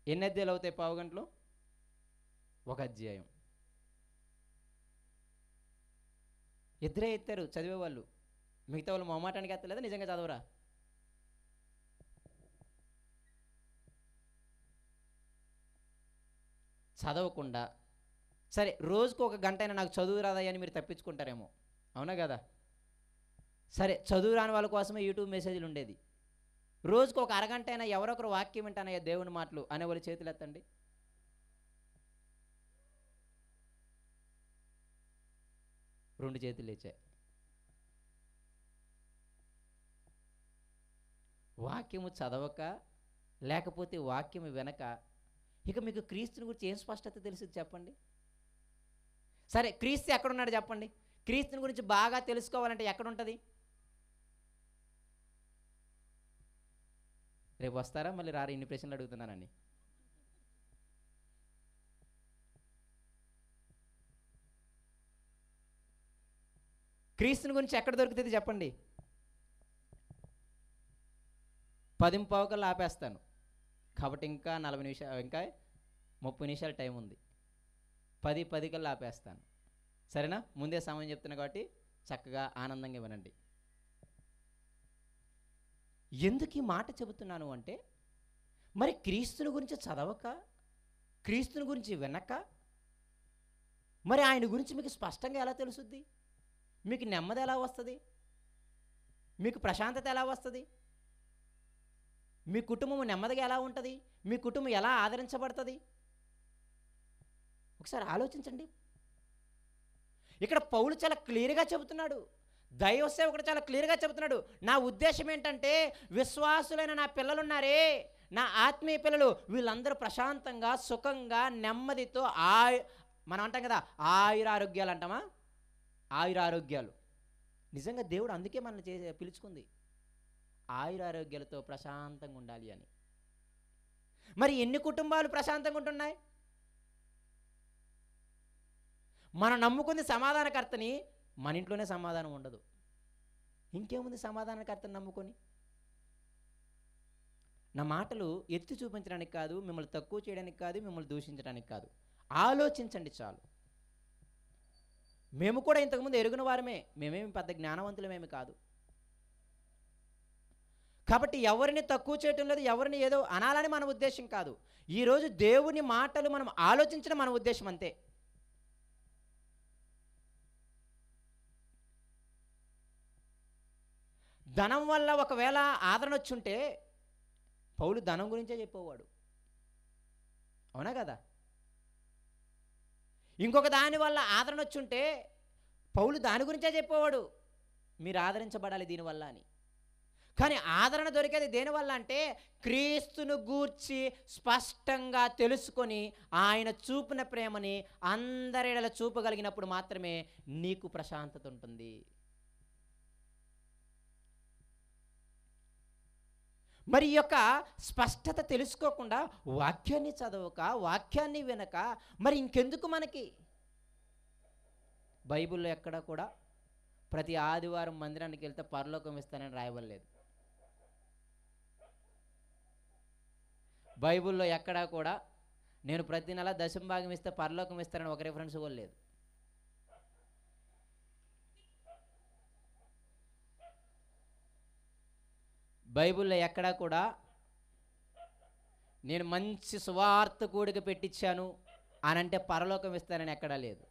ఎన్ని అధ్యాయాలు అవుతాయి పావు గంటలో? ఒక అధ్యాయం. ఇద్దరే ఎత్తారు చదివేవాళ్ళు. మిగతా వాళ్ళు మొహమాటానికి ఎత్తలేదా? నిజంగా చదవరా? చదవకుండా సరే రోజుకు ఒక గంట అయినా నాకు చదువు రాదయ్యా అని మీరు తప్పించుకుంటారేమో. అవునా కదా? సరే చదువు రాని వాళ్ళ కోసమే యూట్యూబ్ మెసేజ్లు ఉండేది. రోజుకు ఒక అరగంట అయినా ఎవరొకరు వాక్యం వింటానయ్యా దేవుని మాటలు అనేవాళ్ళు చేతులు ఎత్తండి. రెండు చేతులు లేచాయి. వాక్యము చదవక లేకపోతే వాక్యము వెనక ఇక మీకు క్రీస్తుని గురించి ఏం స్పష్టత తెలుసు చెప్పండి? సరే క్రీస్తు ఎక్కడున్నాడు చెప్పండి? క్రీస్తుని గురించి బాగా తెలుసుకోవాలంటే ఎక్కడుంటుంది? రేపు వస్తారా మళ్ళీ రారా? ఇన్ని ప్రశ్నలు అడుగుతున్నానని. క్రీస్తుని గురించి ఎక్కడ దొరుకుతుంది చెప్పండి? 10:15 ఆపేస్తాను కాబట్టి ఇంకా 40 నిమిషాలు, ఇంకా 30 నిమిషాలు టైం ఉంది. 10:10 ఆపేస్తాను. సరేనా? ముందే సమయం చెప్తున్నా కాబట్టి చక్కగా ఆనందంగా వినండి. ఎందుకు ఈ మాట చెబుతున్నాను అంటే, మరి క్రీస్తుని గురించి చదవక, క్రీస్తుని గురించి వినక, మరి ఆయన గురించి మీకు స్పష్టంగా ఎలా తెలుసుద్ది? మీకు నెమ్మది ఎలా వస్తుంది? మీకు ప్రశాంతత ఎలా వస్తుంది? మీ కుటుంబం నెమ్మదిగా ఎలా ఉంటుంది? మీ కుటుంబం ఎలా ఆదరించబడుతుంది? ఒకసారి ఆలోచించండి. ఇక్కడ పౌలు చాలా క్లియర్గా చెబుతున్నాడు. దైవ సేవకుడు చాలా క్లియర్గా చెబుతున్నాడు. నా ఉద్దేశం ఏంటంటే, విశ్వాసులైన నా పిల్లలున్నారే, నా ఆత్మీయ పిల్లలు, వీళ్ళందరూ ప్రశాంతంగా సుఖంగా నెమ్మదితో మనం అంటాం కదా ఆయురారోగ్యాలు అంటామా? ఆయురారోగ్యాలు. నిజంగా దేవుడు అందుకే మనల్ని పిలుచుకుంది ఆయురారోగ్యాలతో ప్రశాంతంగా ఉండాలి అని. మరి ఎన్ని కుటుంబాలు ప్రశాంతంగా ఉంటున్నాయి? మనం నమ్ముకుంది సమాధానకర్తని, మన ఇంట్లోనే సమాధానం ఉండదు. ఇంకేముంది సమాధానకర్తని నమ్ముకొని? నా మాటలు ఎత్తి చూపించడానికి కాదు, మిమ్మల్ని తక్కువ చేయడానికి కాదు, మిమ్మల్ని దూషించడానికి కాదు. ఆలోచించండి చాలు. మేము కూడా ఇంతకుముందు ఎరుగున వారమే, మేమేమి పెద్ద జ్ఞానవంతులమేమి కాదు. కాబట్టి ఎవరిని తక్కువ చేయటం లేదు, ఎవరిని ఏదో అనాలని మన ఉద్దేశం కాదు. ఈరోజు దేవుని మాటలు మనం ఆలోచించడం మన ఉద్దేశం అంతే. ధనం వల్ల ఒకవేళ ఆదరణ వచ్చుంటే పౌలు ధనం గురించే చెప్పేవాడు, అవునా కదా? ఇంకొక దాని వల్ల ఆదరణ వచ్చుంటే పౌలు దాని గురించే చెప్పేవాడు, మీరు ఆదరించబడాలి దీనివల్ల అని. కానీ ఆదరణ దొరికేది దేనివల్ల అంటే క్రీస్తును గూర్చి స్పష్టంగా తెలుసుకొని ఆయన చూపిన ప్రేమని అందరిలో చూపగలిగినప్పుడు మాత్రమే నీకు ప్రశాంతత ఉంటుంది. మరి ఈ యొక్క స్పష్టత తెలుసుకోకుండా వాక్యాన్ని చదవక, వాక్యాన్ని వినక మరి ఇంకెందుకు మనకి? బైబిల్లో ఎక్కడా కూడా ప్రతి ఆదివారం మందిరానికి వెళ్తే పరలోకం ఇస్తానని రాయబడలేదు. బైబిల్లో ఎక్కడా కూడా నేను ప్రతి నెల దశంభాగం ఇస్తే పరలోకం ఇస్తానని ఒక రిఫరెన్స్ కూడా లేదు. బైబిల్లో ఎక్కడా కూడా నేను మంచి సువార్త కూడిక పెట్టించాను అని అంటే పరలోకం ఇస్తానని ఎక్కడా లేదు.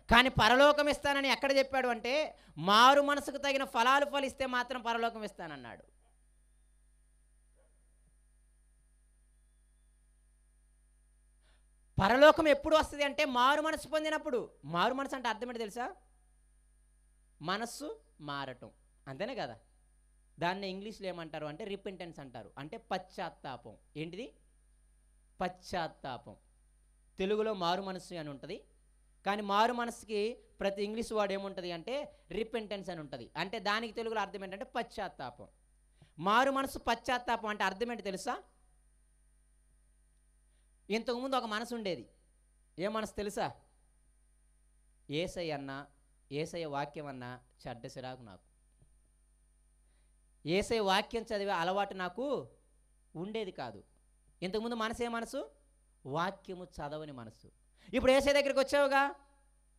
కానీ పరలోకం ఇస్తానని ఎక్కడ చెప్పాడు అంటే మారు మనసుకు తగిన ఫలాలు ఫలిస్తే మాత్రం పరలోకం ఇస్తానన్నాడు. పరలోకం ఎప్పుడు వస్తుంది అంటే మారు మనసు పొందినప్పుడు. మారు మనసు అంటే అర్థం ఏంటి తెలుసా? మనస్సు మారటం, అంతేనే కదా? దాన్ని ఇంగ్లీష్లో ఏమంటారు అంటే రిపెంటెన్స్ అంటారు, అంటే పశ్చాత్తాపం. ఏంటిది? పశ్చాత్తాపం. తెలుగులో మారు మనసు అని ఉంటుంది, కానీ మారు మనసుకి ప్రతి ఇంగ్లీష్ వర్డ్ ఏముంటుంది అంటే రిపెంటెన్స్ అని ఉంటుంది. అంటే దానికి తెలుగులో అర్థం ఏంటంటే పశ్చాత్తాపం. మారు మనసు పశ్చాత్తాపం అంటే అర్థం ఏంటి తెలుసా? ఇంతకుముందు ఒక మనసు ఉండేది. ఏ మనసు తెలుసా? యేసయ్య అన్నా, యేసయ్య వాక్యం అన్నా చెడ్డ సిరాకు నాకు. యేసయ్య వాక్యం చదివే అలవాటు నాకు ఉండేది కాదు. ఇంతకుముందు మనసు ఏ మనసు? వాక్యము చదవని మనసు. ఇప్పుడు యేసయ్య దగ్గరికి వచ్చావుగా,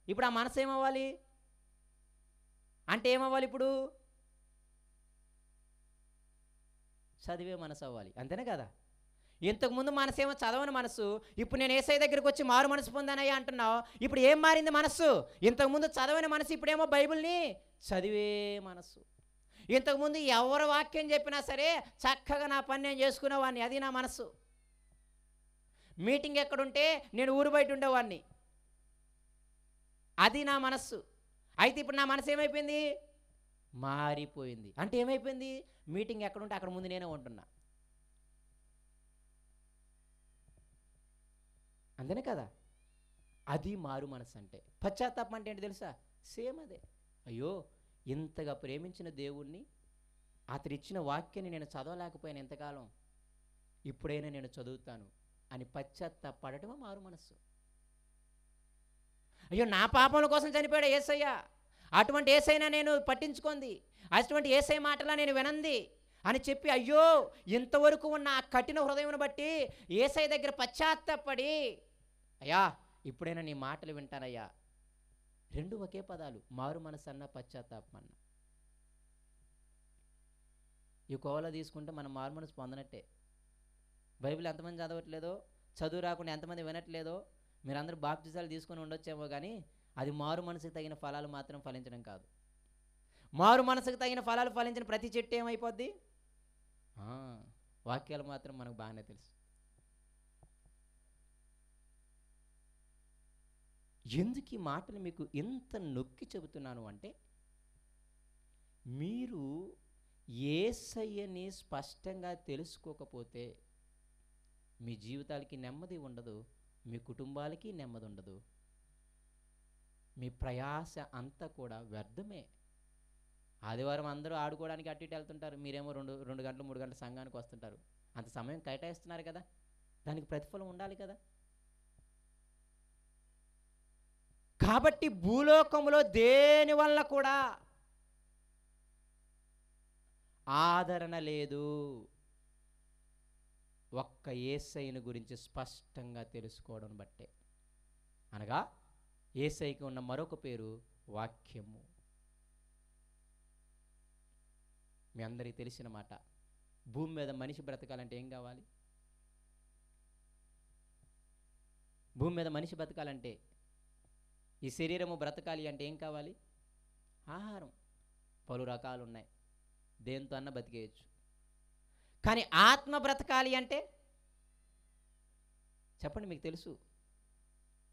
ఇప్పుడు ఆ మనసు ఏమవ్వాలి అంటే ఏమవ్వాలి? ఇప్పుడు చదివే మనసు అవ్వాలి, అంతేనే కదా? ఇంతకుముందు మనసేమో చదవని మనసు, ఇప్పుడు నేను యేసయ్య దగ్గరికి వచ్చి మారు మనసు పొందానయ్యా అంటున్నావు. ఇప్పుడు ఏం మారింది మనస్సు? ఇంతకుముందు చదవని మనసు ఇప్పుడేమో బైబిల్ని చదివే మనసు. ఇంతకుముందు ఎవరు వాక్యం చెప్పినా సరే చక్కగా నా పని నేను చేసుకునేవాడిని, అది నా మనసు. మీటింగ్ ఎక్కడుంటే నేను ఊరు బయట ఉండేవాడిని, అది నా మనస్సు. అయితే ఇప్పుడు నా మనసు ఏమైపోయింది? మారిపోయింది. అంటే ఏమైపోయింది? మీటింగ్ ఎక్కడుంటే అక్కడ ముందు నేనే ఉంటున్నా, అంతేనే కదా? అది మారు మనసు అంటే. పశ్చాత్తాపం అంటే ఏంటి తెలుసా? సేమ్ అదే. అయ్యో, ఇంతగా ప్రేమించిన దేవుణ్ణి, అతడు ఇచ్చిన వాక్యాన్ని నేను చదవలేకపోయాను ఎంతకాలం, ఇప్పుడైనా నేను చదువుతాను అని పశ్చాత్తాపడటమే మారు మనస్సు. అయ్యో, నా పాపముల కోసం చనిపోయాడు యేసయ్య, అటువంటి యేసయ్యను నేను పట్టించుకుంది, అటువంటి యేసయ్య మాటలా నేను వినంది అని చెప్పి అయ్యో ఇంతవరకు ఉన్న ఆ కఠిన హృదయమును బట్టి యేసయ్య దగ్గర పశ్చాత్తాపడి అయ్యా ఇప్పుడైనా నీ మాటలు వింటానయ్యా. రెండు ఒకే పదాలు, మారు మనసు అన్న పశ్చాత్తాపం అన్న. ఈ కోవలో తీసుకుంటే మనం మారు మనసు పొందనట్టే. బైబిల్ ఎంతమంది చదవట్లేదో, చదువు రాకుండా ఎంతమంది వినట్లేదో, మీరందరూ బాప్తిజాలు తీసుకొని ఉండొచ్చేమో, కానీ అది మారు మనసుకు తగిన ఫలాలు మాత్రం ఫలించడం కాదు. మారు మనసుకు తగిన ఫలాలు ఫలించిన ప్రతి చెట్టు ఏమైపోద్ది? వాక్యాలు మాత్రం మనకు బాగానే తెలుసు. ఎందుకు ఈ మాటలు మీకు ఇంత నొక్కి చెబుతున్నాను అంటే, మీరు యేసయ్యని స్పష్టంగా తెలుసుకోకపోతే మీ జీవితాలకి నెమ్మది ఉండదు, మీ కుటుంబాలకి నెమ్మది ఉండదు, మీ ప్రయాస అంతా కూడా వ్యర్థమే. ఆదివారం అందరూ ఆడుకోవడానికి అటు ఇటు వెళ్తుంటారు, మీరేమో 2 గంటలు 3 గంటల సంఘానికి వస్తుంటారు. అంత సమయం కేటాయిస్తున్నారు కదా, దానికి ప్రతిఫలం ఉండాలి కదా. కాబట్టి భూలోకంలో దేని వల్ల కూడా ఆదరణ లేదు, ఒక్క యేసయ్యను గురించి స్పష్టంగా తెలుసుకోవడం బట్టే. అనగా యేసయ్యకి ఉన్న మరొక పేరు వాక్యము. మీ అందరికీ తెలిసిన మాట. భూమి మీద మనిషి బ్రతకాలంటే ఏం కావాలి? భూమి మీద మనిషి బ్రతకాలంటే, ఈ శరీరము బ్రతకాలి అంటే ఏం కావాలి? ఆహారం. పలు రకాలు ఉన్నాయి, దేంతో అన్న బతికేయచ్చు. కానీ ఆత్మ బ్రతకాలి అంటే చెప్పండి, మీకు తెలుసు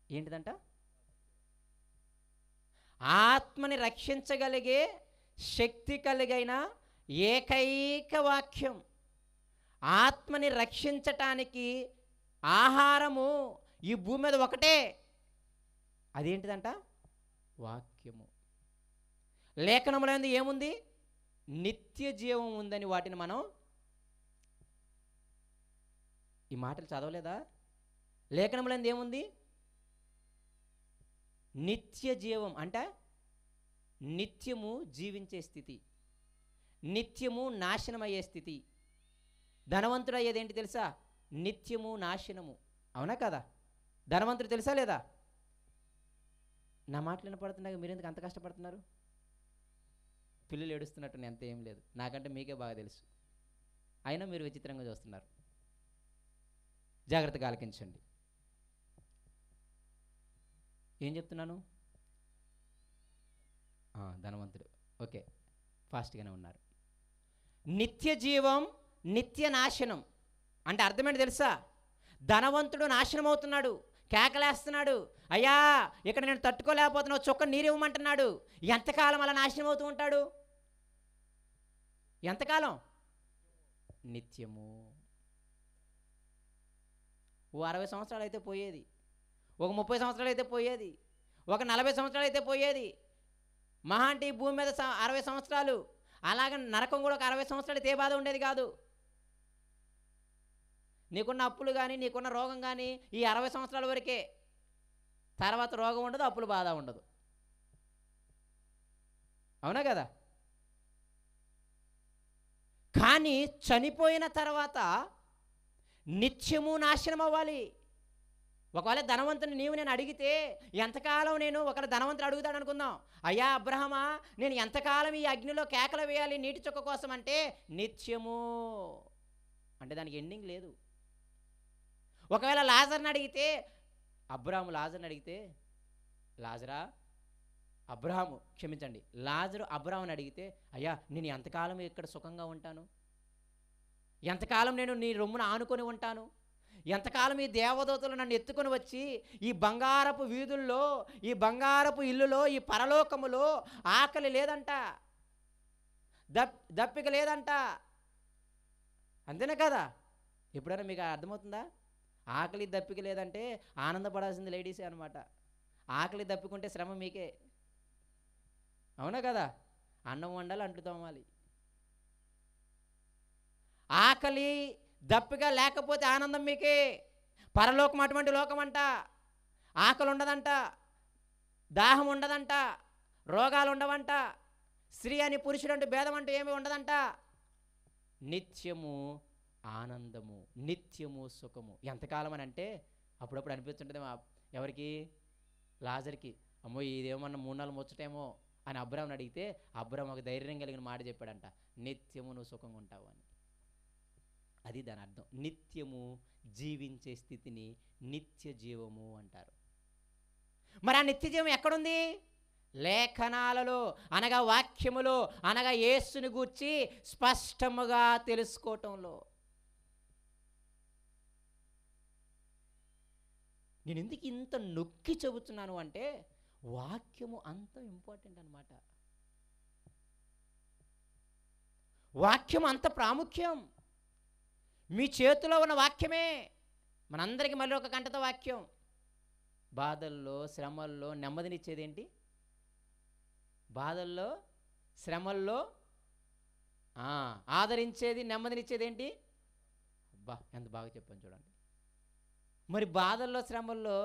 ఏంటిదంట? ఆత్మని రక్షించగలిగే శక్తి కలిగైన ఏకైక వాక్యం. ఆత్మని రక్షించటానికి ఆహారము ఈ భూమి మీద ఒకటే, అదేంటిదంట? వాక్యము. లేఖనములో ఏముంది? నిత్య జీవం ఉందని వాటిని మనం ఈ మాటలు చదవలేదా? లేఖనములో ఏముంది? నిత్య జీవం అంటే నిత్యము జీవించే స్థితి, నిత్యము నాశనమయ్యే స్థితి. ధనవంతుడు అయ్యేది ఏంటి తెలుసా? నిత్యము నాశనము. అవునా కదా? ధనవంతుడు తెలుసా లేదా? నా మాటలు వినపడుతున్నాక మీరు ఎందుకు అంత కష్టపడుతున్నారు? పిల్లలు ఏడుస్తున్నట్టు అంత ఏం లేదు, నాకంటే మీకే బాగా తెలుసు. అయినా మీరు విచిత్రంగా చూస్తున్నారు. జాగ్రత్తగా ఆలకించండి. ఏం చెప్తున్నాను? ధనవంతుడు. ఓకే, ఫాస్ట్గానే ఉన్నారు. నిత్య జీవం, నిత్య నాశనం అంటే అర్థమేంటి తెలుసా? ధనవంతుడు నాశనం అవుతున్నాడు, కేకలేస్తున్నాడు, అయ్యా ఇక్కడ నేను తట్టుకోలేకపోతున్నావు, చొక్క నీరు ఇవ్వమంటున్నాడు. ఎంతకాలం అలా నాశనం అవుతూ ఉంటాడు? ఎంతకాలం? నిత్యము. ఓ 60 సంవత్సరాలు అయితే పోయేది, ఒక 30 సంవత్సరాలు అయితే పోయేది, ఒక 40 సంవత్సరాలు అయితే పోయేది. మహా అంటే ఈ భూమి మీద 60 సంవత్సరాలు. అలాగే నరకం కూడా ఒక 60 సంవత్సరాలు అయితే ఏ బాధ ఉండేది కాదు. నీకున్న అప్పులు కానీ, నీకున్న రోగం కానీ ఈ 60 సంవత్సరాల వరకే. తర్వాత రోగం ఉండదు, అప్పులు బాధ ఉండదు. అవునా కదా? కానీ చనిపోయిన తర్వాత నిత్యము నాశనం అవ్వాలి. ఒకవేళ ధనవంతుని నేను అడిగితే ఎంతకాలం, నేను ఒకవేళ ధనవంతుడు అడుగుతాడు అనుకుందాం, అయ్యా అబ్రహమా నేను ఎంతకాలం ఈ అగ్నిలో కేకలు వేయాలి నీటి చుక్క కోసం అంటే నిత్యము అంటే దానికి ఎండింగ్ లేదు. ఒకవేళ లాజర్ని అడిగితే, లాజర్ని అడిగితే, లాజరు అబ్రాహాముని అడిగితే, అయ్యా నేను ఎంతకాలం ఇక్కడ సుఖంగా ఉంటాను, ఎంతకాలం నేను నీ రొమ్మున ఆనుకొని ఉంటాను, ఎంతకాలం ఈ దేవదూతలు నన్ను ఎత్తుకొని వచ్చి ఈ బంగారపు వీధుల్లో, ఈ బంగారపు ఇల్లులో, ఈ పరలోకములో ఆకలి లేదంట, దప్పిక లేదంట. అంతేనే కదా? ఎప్పుడైనా మీకు అర్థమవుతుందా? ఆకలి దప్పిక లేదంటే ఆనందపడాల్సింది లేడీసే అనమాట. ఆకలి దప్పికుంటే శ్రమ మీకే. అవునా కదా? అన్నం వండాలి, అంట్లు తోమాలి. ఆకలి దప్పిక లేకపోతే ఆనందం మీకే. పరలోకం అటువంటి లోకం అంట. ఆకలి ఉండదంట, దాహం ఉండదంట, రోగాలు ఉండవంట, స్త్రీ అని పురుషుడు అంటూ భేదం అంటూ ఏమీ ఉండదంట. నిత్యము ఆనందము, నిత్యము సుఖము. ఎంతకాలం అని అంటే అప్పుడప్పుడు అనిపిస్తుంటుంది ఎవరికి? లాజర్కి. అమ్మో ఇదేమన్నా 3 నెలలు ముచ్చటేమో అని అబ్రాహాముని అడిగితే అబ్రాహాము ఒక ధైర్యం కలిగిన మాట చెప్పాడంట, నిత్యము నువ్వు సుఖంగా ఉంటావు అని. అది దాని అర్థం. నిత్యము జీవించే స్థితిని నిత్య జీవము అంటారు. మరి ఆ నిత్య జీవం ఎక్కడుంది? లేఖనాలలో అనగా వాక్యములో అనగా యేసుని గూర్చి స్పష్టముగా తెలుసుకోవటంలో. నేను ఎందుకు ఇంత నొక్కి చెబుతున్నాను అంటే వాక్యము అంత ఇంపార్టెంట్ అన్నమాట. వాక్యం అంత ప్రాముఖ్యం. మీ చేతిలో ఉన్న వాక్యమే. మనందరికీ మళ్ళీ ఒక కంటతో వాక్యం. బాధల్లో శ్రమల్లో నెమ్మదినిచ్చేది ఏంటి? బాధల్లో శ్రమల్లో ఆదరించేది, నెమ్మదినిచ్చేది ఏంటి? అబ్బా ఎంత బాగా చెప్పాను చూడండి. మరి బాధల్లో శ్రమల్లో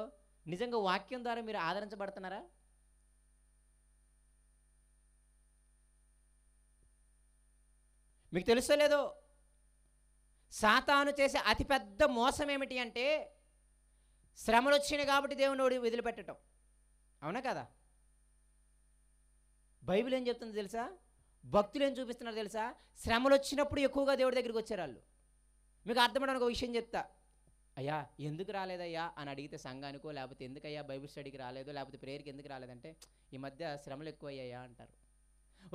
నిజంగా వాక్యం ద్వారా మీరు ఆదరించబడుతున్నారా? మీకు తెలుసో లేదో, సాతాను చేసే అతిపెద్ద మోసం ఏమిటి అంటే శ్రమలు వచ్చినాయి కాబట్టి దేవుని వదిలిపెట్టడం. అవునా కదా? బైబిల్ ఏం చెప్తుందో తెలుసా? భక్తులు ఏం చూపిస్తున్నారు తెలుసా? శ్రమలు వచ్చినప్పుడు ఎక్కువగా దేవుడి దగ్గరికి వచ్చారు వాళ్ళు. మీకు అర్థమవడానికి ఒక విషయం చెప్తా. అయ్యా ఎందుకు రాలేదయ్యా అని అడిగితే సంఘానికో, లేకపోతే ఎందుకయ్యా బైబిల్ స్టడీకి రాలేదు, లేకపోతే ప్రేయర్కి ఎందుకు రాలేదంటే ఈ మధ్య శ్రమలు ఎక్కువయ్యాయా అంటారు.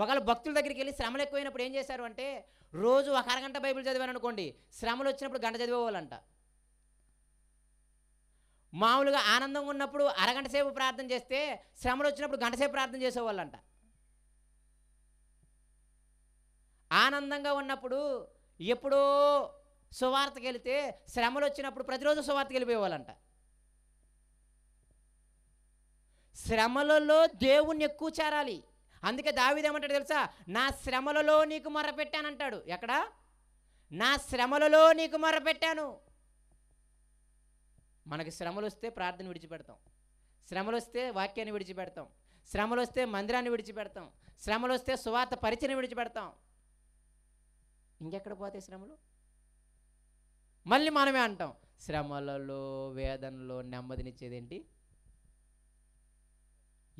ఒకవేళ భక్తుల దగ్గరికి వెళ్ళి శ్రమలు ఎక్కువైనప్పుడు ఏం చేశారు అంటే, రోజు ఒక అరగంట బైబిల్ చదివాను అనుకోండి, శ్రమలు వచ్చినప్పుడు గంట చదివేవాళ్ళంట. మామూలుగా ఆనందంగా ఉన్నప్పుడు అరగంట సేపు ప్రార్థన చేస్తే, శ్రమలు వచ్చినప్పుడు గంట సేపు ప్రార్థన చేసేవాళ్ళంట. ఆనందంగా ఉన్నప్పుడు ఎప్పుడో సువార్తకి వెళితే, శ్రమలు వచ్చినప్పుడు ప్రతిరోజు సువార్తకి వెళ్ళిపోయేవాళ్ళంట. శ్రమలలో దేవుణ్ణి ఎక్కువ చేరాలి. అందుకే దావీదు ఏమంటాడు తెలుసా, నా శ్రమలలో నీకు మొర్రపెట్టానంటాడు. ఎక్కడ? నా శ్రమలలో నీకు మొర్రపెట్టాను. మనకి శ్రమలు వస్తే ప్రార్థన విడిచిపెడతాం, శ్రమలు వస్తే వాక్యాన్ని విడిచిపెడతాం, శ్రమలు వస్తే మందిరాన్ని విడిచిపెడతాం, శ్రమలు వస్తే సువార్త పరిచయం విడిచిపెడతాం. ఇంకెక్కడ పోతే శ్రమలు? మళ్ళీ మనమే అంటాం, శ్రమలలో వేదనలో నెమ్మదినిచ్చేదేంటి?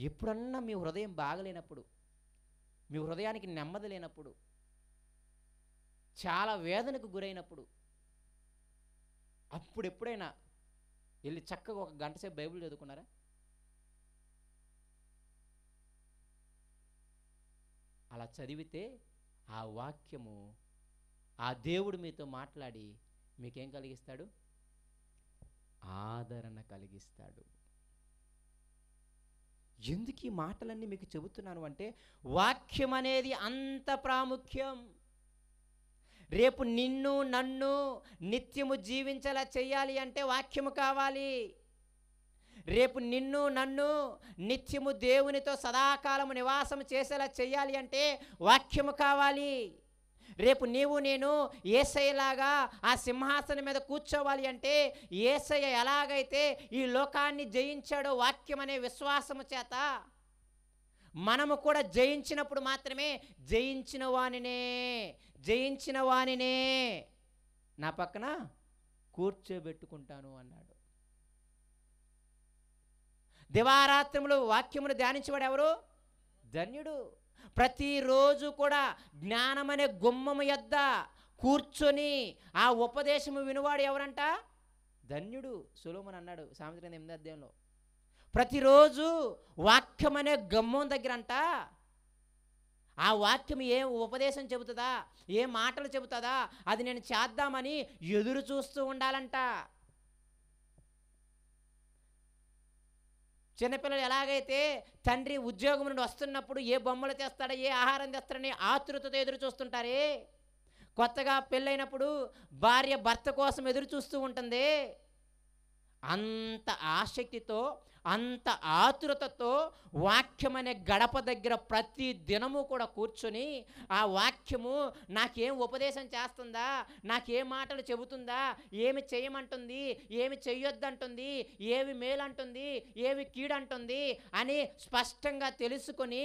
ఎప్పుడన్నా మీ హృదయం బాగలేనప్పుడు, మీ హృదయానికి నెమ్మది లేనప్పుడు, చాలా వేదనకు గురైనప్పుడు, అప్పుడు ఎప్పుడైనా వెళ్ళి చక్కగా ఒక గంట సేపు బైబిల్ చదువుకున్నారా? అలా చదివితే ఆ వాక్యము, ఆ దేవుడు మీతో మాట్లాడి మీకేం కలిగిస్తాడు? ఆదరణ కలిగిస్తాడు. ఎందుకు ఈ మాటలన్నీ మీకు చెబుతున్నాను అంటే, వాక్యం అనేది అంత ప్రాముఖ్యం. రేపు నిన్ను నన్ను నిత్యము జీవించేలా చేయాలి అంటే వాక్యము కావాలి. రేపు నిన్ను నన్ను నిత్యము దేవునితో సదాకాలము నివాసం చేసేలా చేయాలి అంటే వాక్యము కావాలి. రేపు నీవు నేను యేసయ్యలాగా ఆ సింహాసనం మీద కూర్చోవాలి అంటే, యేసయ్య ఎలాగైతే ఈ లోకాన్ని జయించాడో వాక్యం అనే విశ్వాసము చేత, మనము కూడా జయించినప్పుడు మాత్రమే జయించిన వానినే నా పక్కన కూర్చోబెట్టుకుంటాను అన్నాడు. దివారాత్రములు వాక్యమును ధ్యానించేవాడు ఎవరు? ధన్యుడు. ప్రతిరోజు కూడా జ్ఞానమనే గుమ్మము యొద్ద కూర్చొని ఆ ఉపదేశము వినువాడు ఎవరంట? ధన్యుడు. సొలొమోను అన్నాడు సామెతల 8వ అధ్యాయంలో, ప్రతిరోజు వాక్యం అనే గుమ్మం దగ్గరంట, ఆ వాక్యం ఏ ఉపదేశం చెబుతుందా, ఏ మాటలు చెబుతుందా, అది నేను చేద్దామని ఎదురు చూస్తూ ఉండాలంట. చిన్నపిల్లలు ఎలాగైతే తండ్రి ఉద్యోగం నుండి వస్తున్నప్పుడు ఏ బొమ్మలు తెస్తాడో, ఏ ఆహారం తెస్తాడని ఆతృతతో ఎదురు చూస్తుంటారే, కొత్తగా పెళ్ళైనప్పుడు భార్య భర్త కోసం ఎదురు చూస్తూ ఉంటుంది, అంత ఆసక్తితో అంత ఆతురతతో వాక్యం అనే గడప దగ్గర ప్రతి దినము కూడా కూర్చొని, ఆ వాక్యము నాకేం ఉపదేశం చేస్తుందా, నాకేం మాటలు చెబుతుందా, ఏమి చేయమంటుంది, ఏమి చెయ్యొద్దంటుంది, ఏవి మేలంటుంది, ఏవి కీడంటుంది అని స్పష్టంగా తెలుసుకొని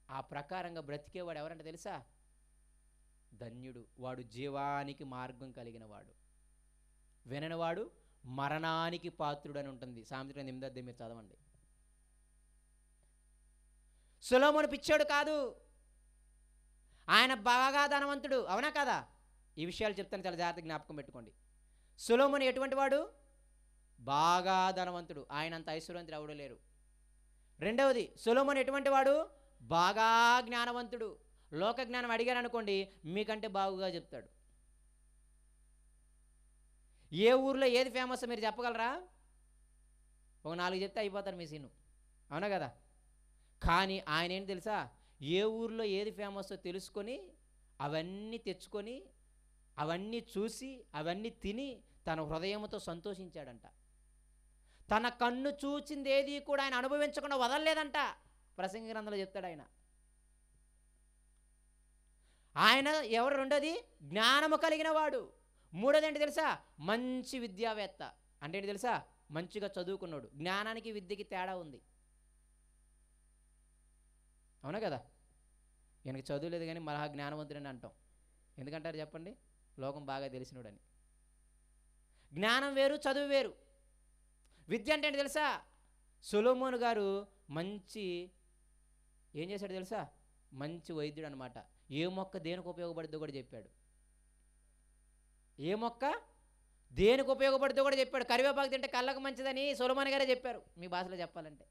ఆ ప్రకారంగా బ్రతికేవాడు ఎవరంటే తెలుసా? ధన్యుడు. వాడు జీవానికి మార్గం కలిగిన వాడు. విననివాడు మరణానికి పాత్రుడని ఉంటుంది. సామెతల 8వ అధ్యాయం మీరు చదవండి. సొలొమోను పిచ్చోడు కాదు, ఆయన బాగా ధనవంతుడు. అవునా కదా? ఈ విషయాలు చెప్తాను, చాలా జాగ్రత్తగా జ్ఞాపకం పెట్టుకోండి. సొలొమోను ఎటువంటి వాడు? బాగా ధనవంతుడు. ఆయన అంత ఐశ్వర్యవంతుడు ఎవడూ లేరు. రెండవది, సొలొమోను ఎటువంటి వాడు? బాగా జ్ఞానవంతుడు. లోక జ్ఞానం అడిగారు అనుకోండి, మీకంటే బాగుగా చెప్తాడు. ఏ ఊర్లో ఏది ఫేమస్ మీరు చెప్పగలరా? ఒక 4 చెప్తే అయిపోతారు మీ సీను. అవునా కదా? కానీ ఆయన ఏంటి తెలుసా? ఏ ఊర్లో ఏది ఫేమస్ తెలుసుకొని, అవన్నీ తెచ్చుకొని, అవన్నీ చూసి, అవన్నీ తిని తన హృదయంతో సంతోషించాడంట. తన కన్ను చూచింది ఏది కూడా ఆయన అనుభవించకుండా వదలలేదంట. ప్రసంగి గ్రంథంలో చెప్తాడు ఆయన. ఆయన ఎవరు? రెండోది, జ్ఞానము కలిగిన వాడు. మూడోది ఏంటి తెలుసా? మంచి విద్యావేత్త. అంటే ఏంటి తెలుసా? మంచిగా చదువుకున్నాడు. జ్ఞానానికి విద్యకి తేడా ఉంది. అవునా కదా? ఈయనకి చదువు లేదు కానీ మహా జ్ఞానవంతుడని అంటాం. ఎందుకంటారు చెప్పండి? లోకం బాగా తెలిసినోడని. జ్ఞానం వేరు, చదువు వేరు. విద్య అంటే ఏంటి తెలుసా? సొలొమోను గారు మంచి ఏం చేశాడు తెలుసా? మంచి వైద్యుడు అనమాట. ఏ మొక్క దేనికి ఉపయోగపడుతుందో కూడా చెప్పాడు. ఏ మొక్క దేనికి ఉపయోగపడుతుందో కూడా చెప్పాడు. కరివేపాకు తింటే కళ్ళకు మంచిదని సొలొమోను గారే చెప్పారు, మీ భాషలో చెప్పాలంటే.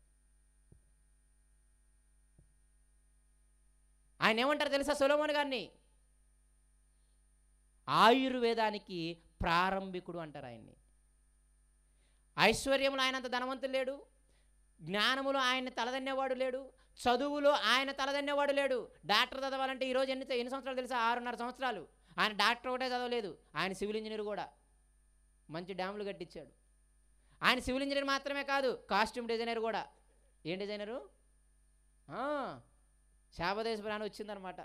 ఆయన ఏమంటారు తెలుసా సొలొమోను గారిని? ఆయుర్వేదానికి ప్రారంభికుడు అంటారు ఆయన్ని. ఐశ్వర్యంలో ఆయనంత ధనవంతులు లేడు, జ్ఞానములో ఆయన తలదన్నేవాడు లేడు, చదువులో ఆయన తలదన్నేవాడు లేడు. డాక్టర్ చదవాలంటే ఈరోజు ఎన్ని సంవత్సరాలు తెలుసా? 6.5 సంవత్సరాలు. ఆయన డాక్టర్ ఒకటే చదవలేదు, ఆయన సివిల్ ఇంజనీర్ కూడా. మంచి డ్యాములు కట్టించాడు. ఆయన సివిల్ ఇంజనీర్ మాత్రమే కాదు, కాస్ట్యూమ్ డిజైనర్ కూడా. ఏం డిజైనరు? శాపదేశపురాణం వచ్చిందనమాట.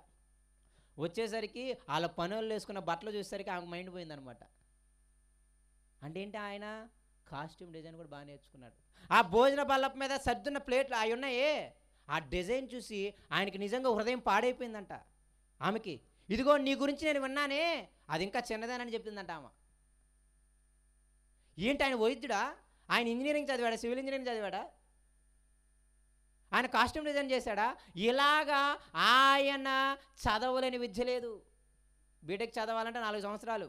వచ్చేసరికి వాళ్ళ పనులు వేసుకున్న బట్టలు చూసేసరికి ఆమెకు మైండ్ పోయిందనమాట. అంటే ఏంటి, ఆయన కాస్ట్యూమ్ డిజైన్ కూడా బాగా నేర్చుకున్నాడు. ఆ భోజన బల్లపు మీద సర్దున్న ప్లేట్లు అవి ఉన్నాయే, ఆ డిజైన్ చూసి ఆయనకి నిజంగా హృదయం పాడైపోయిందంట. ఆమెకి, ఇదిగో నీ గురించి నేను విన్నానే, అది ఇంకా చిన్నదేనని చెప్పిందంట ఆమె. ఏంటి, ఆయన వైద్యుడా? ఆయన ఇంజనీరింగ్ చదివాడా? సివిల్ ఇంజనీరింగ్ చదివాడా? ఆయన కాస్ట్యూమ్ డిజైన్ చేశాడా? ఇలాగా ఆయన చదవలేని విద్య లేదు. బీటెక్ చదవాలంటే 4 సంవత్సరాలు,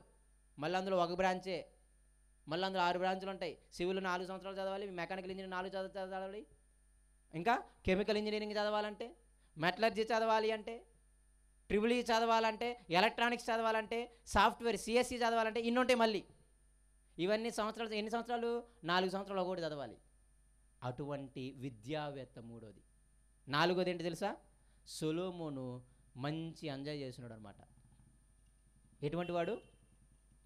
మళ్ళీ అందులో ఒక బ్రాంచే, మళ్ళీ అందులో 6 బ్రాంచులు ఉంటాయి. సివిల్ 4 సంవత్సరాలు చదవాలి, మెకానికల్ ఇంజనీరింగ్ 4 చదవాలి, ఇంకా కెమికల్ ఇంజనీరింగ్ చదవాలంటే, మెటలర్జీ చదవాలి అంటే, ట్రిపుల్ ఈ చదవాలంటే, ఎలక్ట్రానిక్స్ చదవాలంటే, సాఫ్ట్వేర్ సిఎస్సి చదవాలంటే ఇన్ని ఉంటాయి. మళ్ళీ ఇవన్నీ సంవత్సరాలు, ఎన్ని సంవత్సరాలు? 4 సంవత్సరాలు ఒకటి చదవాలి. అటువంటి విద్యావేత్త. మూడోది, 4వది ఏంటి తెలుసా? సొలొమోను మంచి ఎంజాయ్ చేసినాడు అనమాట. ఎటువంటి వాడు?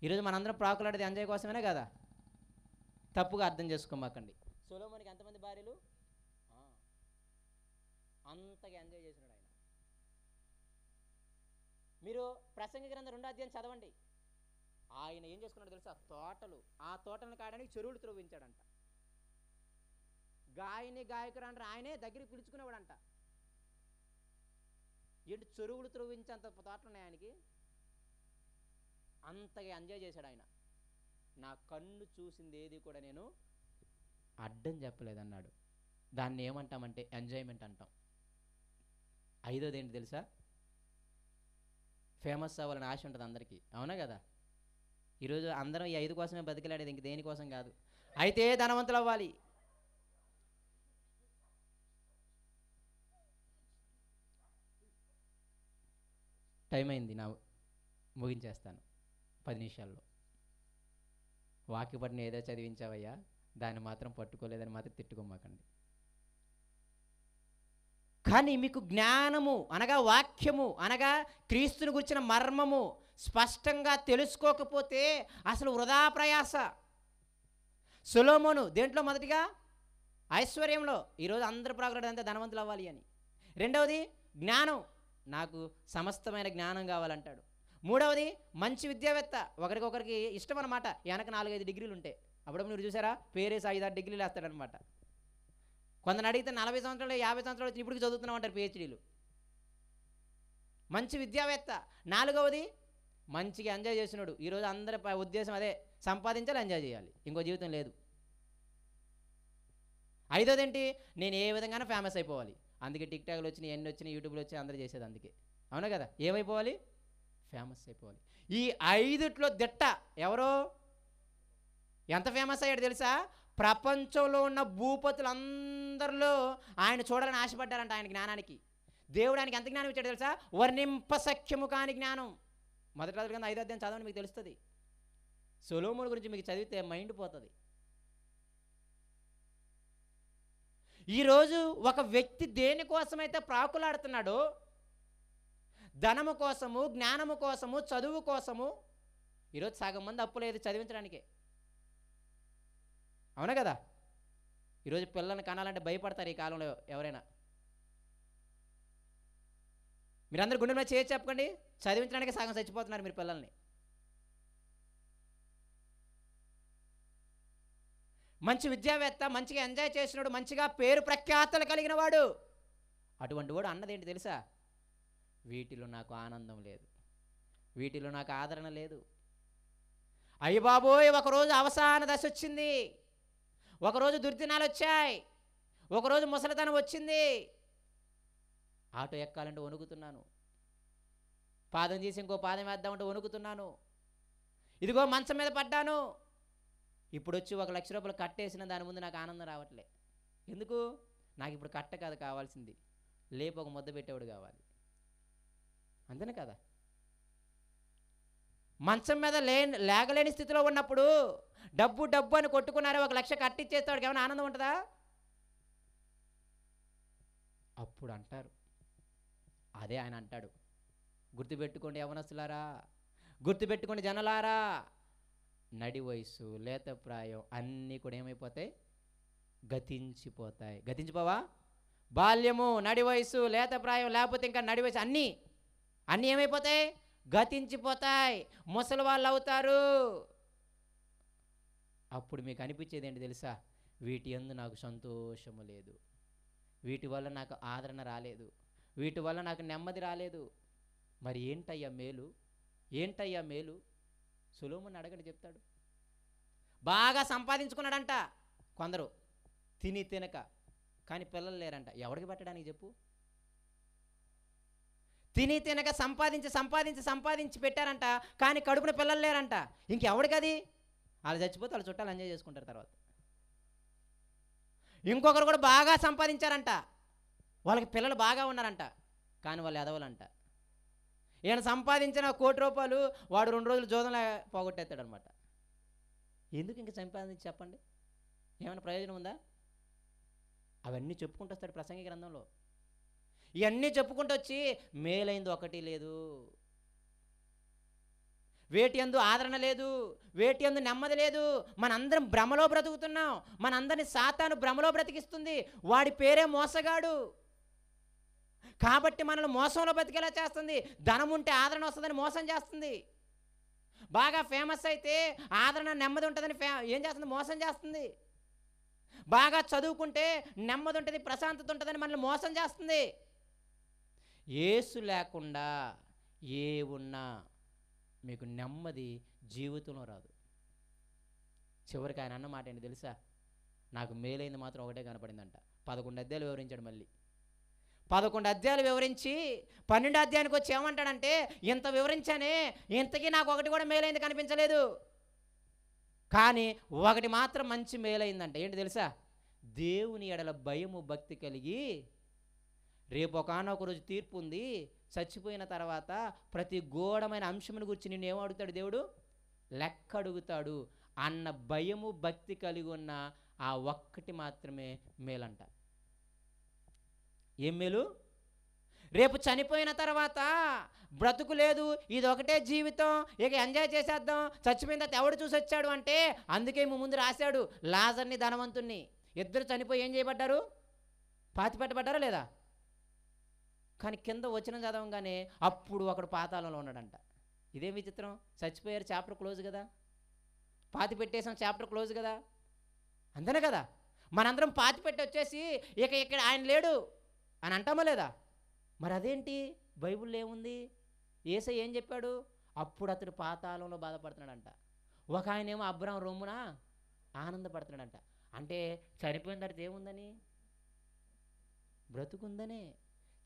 ఈరోజు మనందరం ప్రాకులాడేది ఎంజాయ్ కోసమేనే కదా, తప్పుగా అర్థం చేసుకోమాకండి. సొలొమోనుకి ఎంతమంది భార్యలు? అంతగా ఎంజాయ్ చేసినాడు ఆయన. మీరు ప్రసంగి గ్రంథం 2వ అధ్యాయం చదవండి. ఆయన ఏం చేసుకున్నాడు తెలుసా? తోటలు, ఆ తోటలను కాయడానికి చెరువులు త్రవ్వించాడంట. గాయకురాండ్రు ఆయనే దగ్గరికి పిలుచుకునేవాడంట. ఏంటి, చెరువులు త్రవ్వించేంత తోటలు ఉన్నాయి ఆయనకి. అంతగా ఎంజాయ్ చేశాడు ఆయన. నా కన్ను చూసింది ఏది కూడా నేను అడ్డం చెప్పలేదన్నాడు. దాన్ని ఏమంటామంటే ఎంజాయ్మెంట్ అంటాం. 5వది ఏంటి తెలుసా? ఫేమస్ అవ్వాలని ఆశ ఉంటుంది అందరికీ, అవునా కదా? ఈరోజు అందరం ఈ 5 కోసమే బతికిలాడేది, ఇంక దేనికోసం కాదు. అయితే ధనవంతులు అవ్వాలి. టైం అయింది, నా ముగించేస్తాను 10 నిమిషాల్లో. వాక్యపడిన ఏదో చదివించావయ్యా, దాన్ని మాత్రం పట్టుకోలేదని మాత్రం తిట్టుకోమాకండి. కానీ మీకు జ్ఞానము అనగా వాక్యము అనగా క్రీస్తుని గురించిన మర్మము స్పష్టంగా తెలుసుకోకపోతే అసలు వృధా ప్రయాస. సొలొమోను దేంట్లో? మొదటిగా ఐశ్వర్యంలో. ఈరోజు అందరూ ప్రాకులాడేదంతా ధనవంతులు అవ్వాలి అని. 2వది జ్ఞానం, నాకు సమస్తమైన జ్ఞానం కావాలంటాడు. 3వది మంచి విద్యావేత్త, ఒకరికొకరికి ఇష్టం అనమాట. వెనక 4-5 డిగ్రీలు ఉంటాయి. అప్పుడు మీరు చూసారా, పేరేసి 5-6 డిగ్రీలు వేస్తాడనమాట. కొందరు అడిగితే 40 సంవత్సరాలు 50 సంవత్సరాలు వచ్చి ఇప్పటికి చదువుతున్నాం అంటారు పిహెచ్డీలు. మంచి విద్యావేత్త. 4వది మంచిగా ఎంజాయ్ చేసినాడు. ఈరోజు అందరి ఉద్దేశం అదే, సంపాదించాలి, ఎంజాయ్ చేయాలి, ఇంకో జీవితం లేదు. 5వది ఏంటి? నేను ఏ విధంగానే ఫేమస్ అయిపోవాలి. అందుకే టిక్టాక్లు వచ్చినాయి, ఎన్ని వచ్చినాయి, యూట్యూబ్లో వచ్చి అందరూ చేసేది అందుకే, అవునా కదా? ఏమైపోవాలి? ఫేమస్ అయిపోవాలి. ఈ 5ట్లో దిట్ట ఎవరో? ఎంత ఫేమస్ అయ్యాడు తెలుసా? ప్రపంచంలో ఉన్న భూపతులందరిలో ఆయన చూడాలని ఆశపడ్డారంట. ఆయన జ్ఞానానికి దేవుడు ఆయనకి ఎంత జ్ఞానం ఇచ్చాడు తెలుసా? వర్ణింప సఖ్యము కాని జ్ఞానం. మొదటి రాజుల గ్రంథం 5వ అధ్యాయం చదవండి, మీకు తెలుస్తుంది. సొలొమోను గురించి మీకు చదివితే మైండ్ పోతుంది. ఈరోజు ఒక వ్యక్తి దేనికోసమైతే ప్రాకులాడుతున్నాడో, ధనము కోసము, జ్ఞానము కోసము, చదువు కోసము, ఈరోజు సగం మంది అప్పు లేదు చదివించడానికే, అవునా కదా? ఈరోజు పిల్లల్ని కనాలంటే భయపడతారు ఈ కాలంలో ఎవరైనా. మీరందరూ గుండె మీద చేసి చెప్పకండి, చదివించడానికి సగం చచ్చిపోతున్నారు మీరు పిల్లల్ని. మంచి విద్యావేత్త, మంచిగా ఎంజాయ్ చేసినాడు, మంచిగా పేరు ప్రఖ్యాతలు కలిగిన వాడు. అటువంటి వాడు అన్నదేంటి తెలుసా? వీటిలో నాకు ఆనందం లేదు, వీటిలో నాకు ఆదరణ లేదు. అయ్య బాబోయ్, ఒకరోజు అవసాన దశ వచ్చింది, ఒకరోజు దుర్దినాలు వచ్చాయి, ఒకరోజు ముసలితనం వచ్చింది. ఆటో ఎక్కాలంటే వణుకుతున్నాను, పాదం తీసి ఇంకో పాదం వేద్దామంటే వణుకుతున్నాను. ఇదిగో మంచం మీద పడ్డాను, ఇప్పుడు వచ్చి 1 లక్ష రూపాయలు కట్టేసిన దాని ముందు నాకు ఆనందం రావట్లే. ఎందుకు? నాకు ఇప్పుడు కట్ట కాదు కావాల్సింది, లేపు ఒక ముద్ద పెట్టేవాడు కావాలి. అంతేనే కదా. మంచం మీద లేగలేని స్థితిలో ఉన్నప్పుడు డబ్బు డబ్బు అని కొట్టుకున్నారే, 1,00,000 కట్టిచ్చేస్తాడు, ఏమైనా ఆనందం ఉంటుందా? అప్పుడు అంటారు, అదే ఆయన అంటాడు, గుర్తుపెట్టుకోండి యవనస్తులారా, గుర్తుపెట్టుకోండి జనలారా, నడి వయసు లేత ప్రాయం అన్నీ కూడా ఏమైపోతాయి? గతించిపోతాయి. గతించిపోవా? బాల్యము, నడి వయసు, లేత ప్రాయం, లేకపోతే ఇంకా నడి వయసు అన్నీ ఏమైపోతాయి? గతించిపోతాయి. ముసలి వాళ్ళు అవుతారు. అప్పుడు మీకు అనిపించేది ఏంటి తెలుసా? వీటి యందు నాకు సంతోషము లేదు, వీటి వల్ల నాకు ఆదరణ రాలేదు, వీటి వల్ల నాకు నెమ్మది రాలేదు. మరి ఏంటయ్యా మేలు? ఏంటయ్యా మేలు? సొలొమోను అడగండి, చెప్తాడు. బాగా సంపాదించుకున్నాడంట కొందరు, తిని తినక, కానీ పిల్లలు లేరంట. ఎవరికి పెట్టడానికి చెప్పు? తిని తినక సంపాదించి పెట్టారంట, కానీ కడుపున పిల్లలు లేరంట. ఇంకెవడికి అది? వాళ్ళు చచ్చిపోతే వాళ్ళ చుట్టాలు ఎంజాయ్ చేసుకుంటారు తర్వాత. ఇంకొకరు కూడా బాగా సంపాదించారంట, వాళ్ళకి పిల్లలు బాగా ఉన్నారంట, కానీ వాళ్ళు ఎదవలంట. ఈయన సంపాదించిన 1,00,00,000 రూపాయలు వాడు 2 రోజులు జోదంలో పోగొట్టేస్తాడు అనమాట. ఎందుకు ఇంక సంపాదించి చెప్పండి? ఏమైనా ప్రయోజనం ఉందా? అవన్నీ చెప్పుకుంటూ వస్తాడు ప్రసంగి గ్రంథంలో. ఇవన్నీ చెప్పుకుంటూ వచ్చి మేలైంది ఒకటి లేదు, వేటి యందు ఆదరణ లేదు, వేటి యందు నెమ్మది లేదు. మనందరం భ్రమలో బ్రతుకుతున్నాం. మనందరిని సాతాను భ్రమలో బ్రతికిస్తుంది. వాడి పేరే మోసగాడు. కాబట్టి మనల్ని మోసంలో బతికేలా చేస్తుంది. ధనం ఉంటే ఆదరణ వస్తుందని మోసం చేస్తుంది. బాగా ఫేమస్ అయితే ఆదరణ నెమ్మది ఉంటుందని ఏం చేస్తుంది? మోసం చేస్తుంది. బాగా చదువుకుంటే నెమ్మది ఉంటుంది, ప్రశాంతత ఉంటుందని మనల్ని మోసం చేస్తుంది. యేసు లేకుండా ఏ ఉన్నా మీకు నెమ్మది జీవితంలో రాదు. చివరికి ఆయన అన్నమాట ఏంటి తెలుసా? నాకు మేలైంది మాత్రం ఒకటే కనపడిందంట. 11 అధ్యాయాలు వివరించాడు. మళ్ళీ 11 అధ్యాయాలు వివరించి 12 అధ్యాయానికి వచ్చి ఏమంటాడంటే, ఇంత వివరించానే, ఇంతకీ నాకు ఒకటి కూడా మేలైంది కనిపించలేదు, కానీ ఒకటి మాత్రం మంచి మేలైందంట. ఏంటి తెలుసా? దేవుని ఎడల భయము భక్తి కలిగి, రేపు ఒకానొక రోజు తీర్పు ఉంది, చచ్చిపోయిన తర్వాత ప్రతి గూఢమైన అంశమును గురించి నిన్ను ఏమో అడుగుతాడు దేవుడు? లెక్క అడుగుతాడు అన్న భయము భక్తి కలిగి ఉన్న ఆ ఒక్కటి మాత్రమే మేలంట. ఏం మేలు? రేపు చనిపోయిన తర్వాత బ్రతుకు లేదు, ఇది ఒకటే జీవితం, ఇక ఎంజాయ్ చేసేద్దాం, చచ్చిపోయిన తర్వాత ఎవడు చూసి వచ్చాడు అంటే, అందుకే ముందు రాశాడు లాజర్ని ధనవంతుణ్ణి. ఇద్దరు చనిపోయి ఏం చేయబడ్డారు? పాతిపెట్టబడ్డారా లేదా? కానీ కింద వచనం చదవంగానే అప్పుడు ఒకడు పాతాళంలో ఉన్నాడంట. ఇదేం విచిత్రం? చచ్చిపోయారు, చాప్టర్ క్లోజ్ కదా, పాతి పెట్టేసాం, చాప్టర్ క్లోజ్ కదా, అంతేనే కదా. మనందరం పాతి పెట్టి వచ్చేసి ఇక ఇక్కడ ఆయన లేడు అని అంటామా లేదా? మరి అదేంటి? బైబిల్లో ఏముంది? యేసయ్య ఏం చెప్పాడు? అప్పుడు అతడు పాతాళంలో బాధపడుతున్నాడంట. ఒక ఆయనేమో అబ్రాహాము రొమ్మున ఆనందపడుతున్నాడంట. అంటే చనిపోయిన తర్వాత ఏముందని? బ్రతుకుందనే.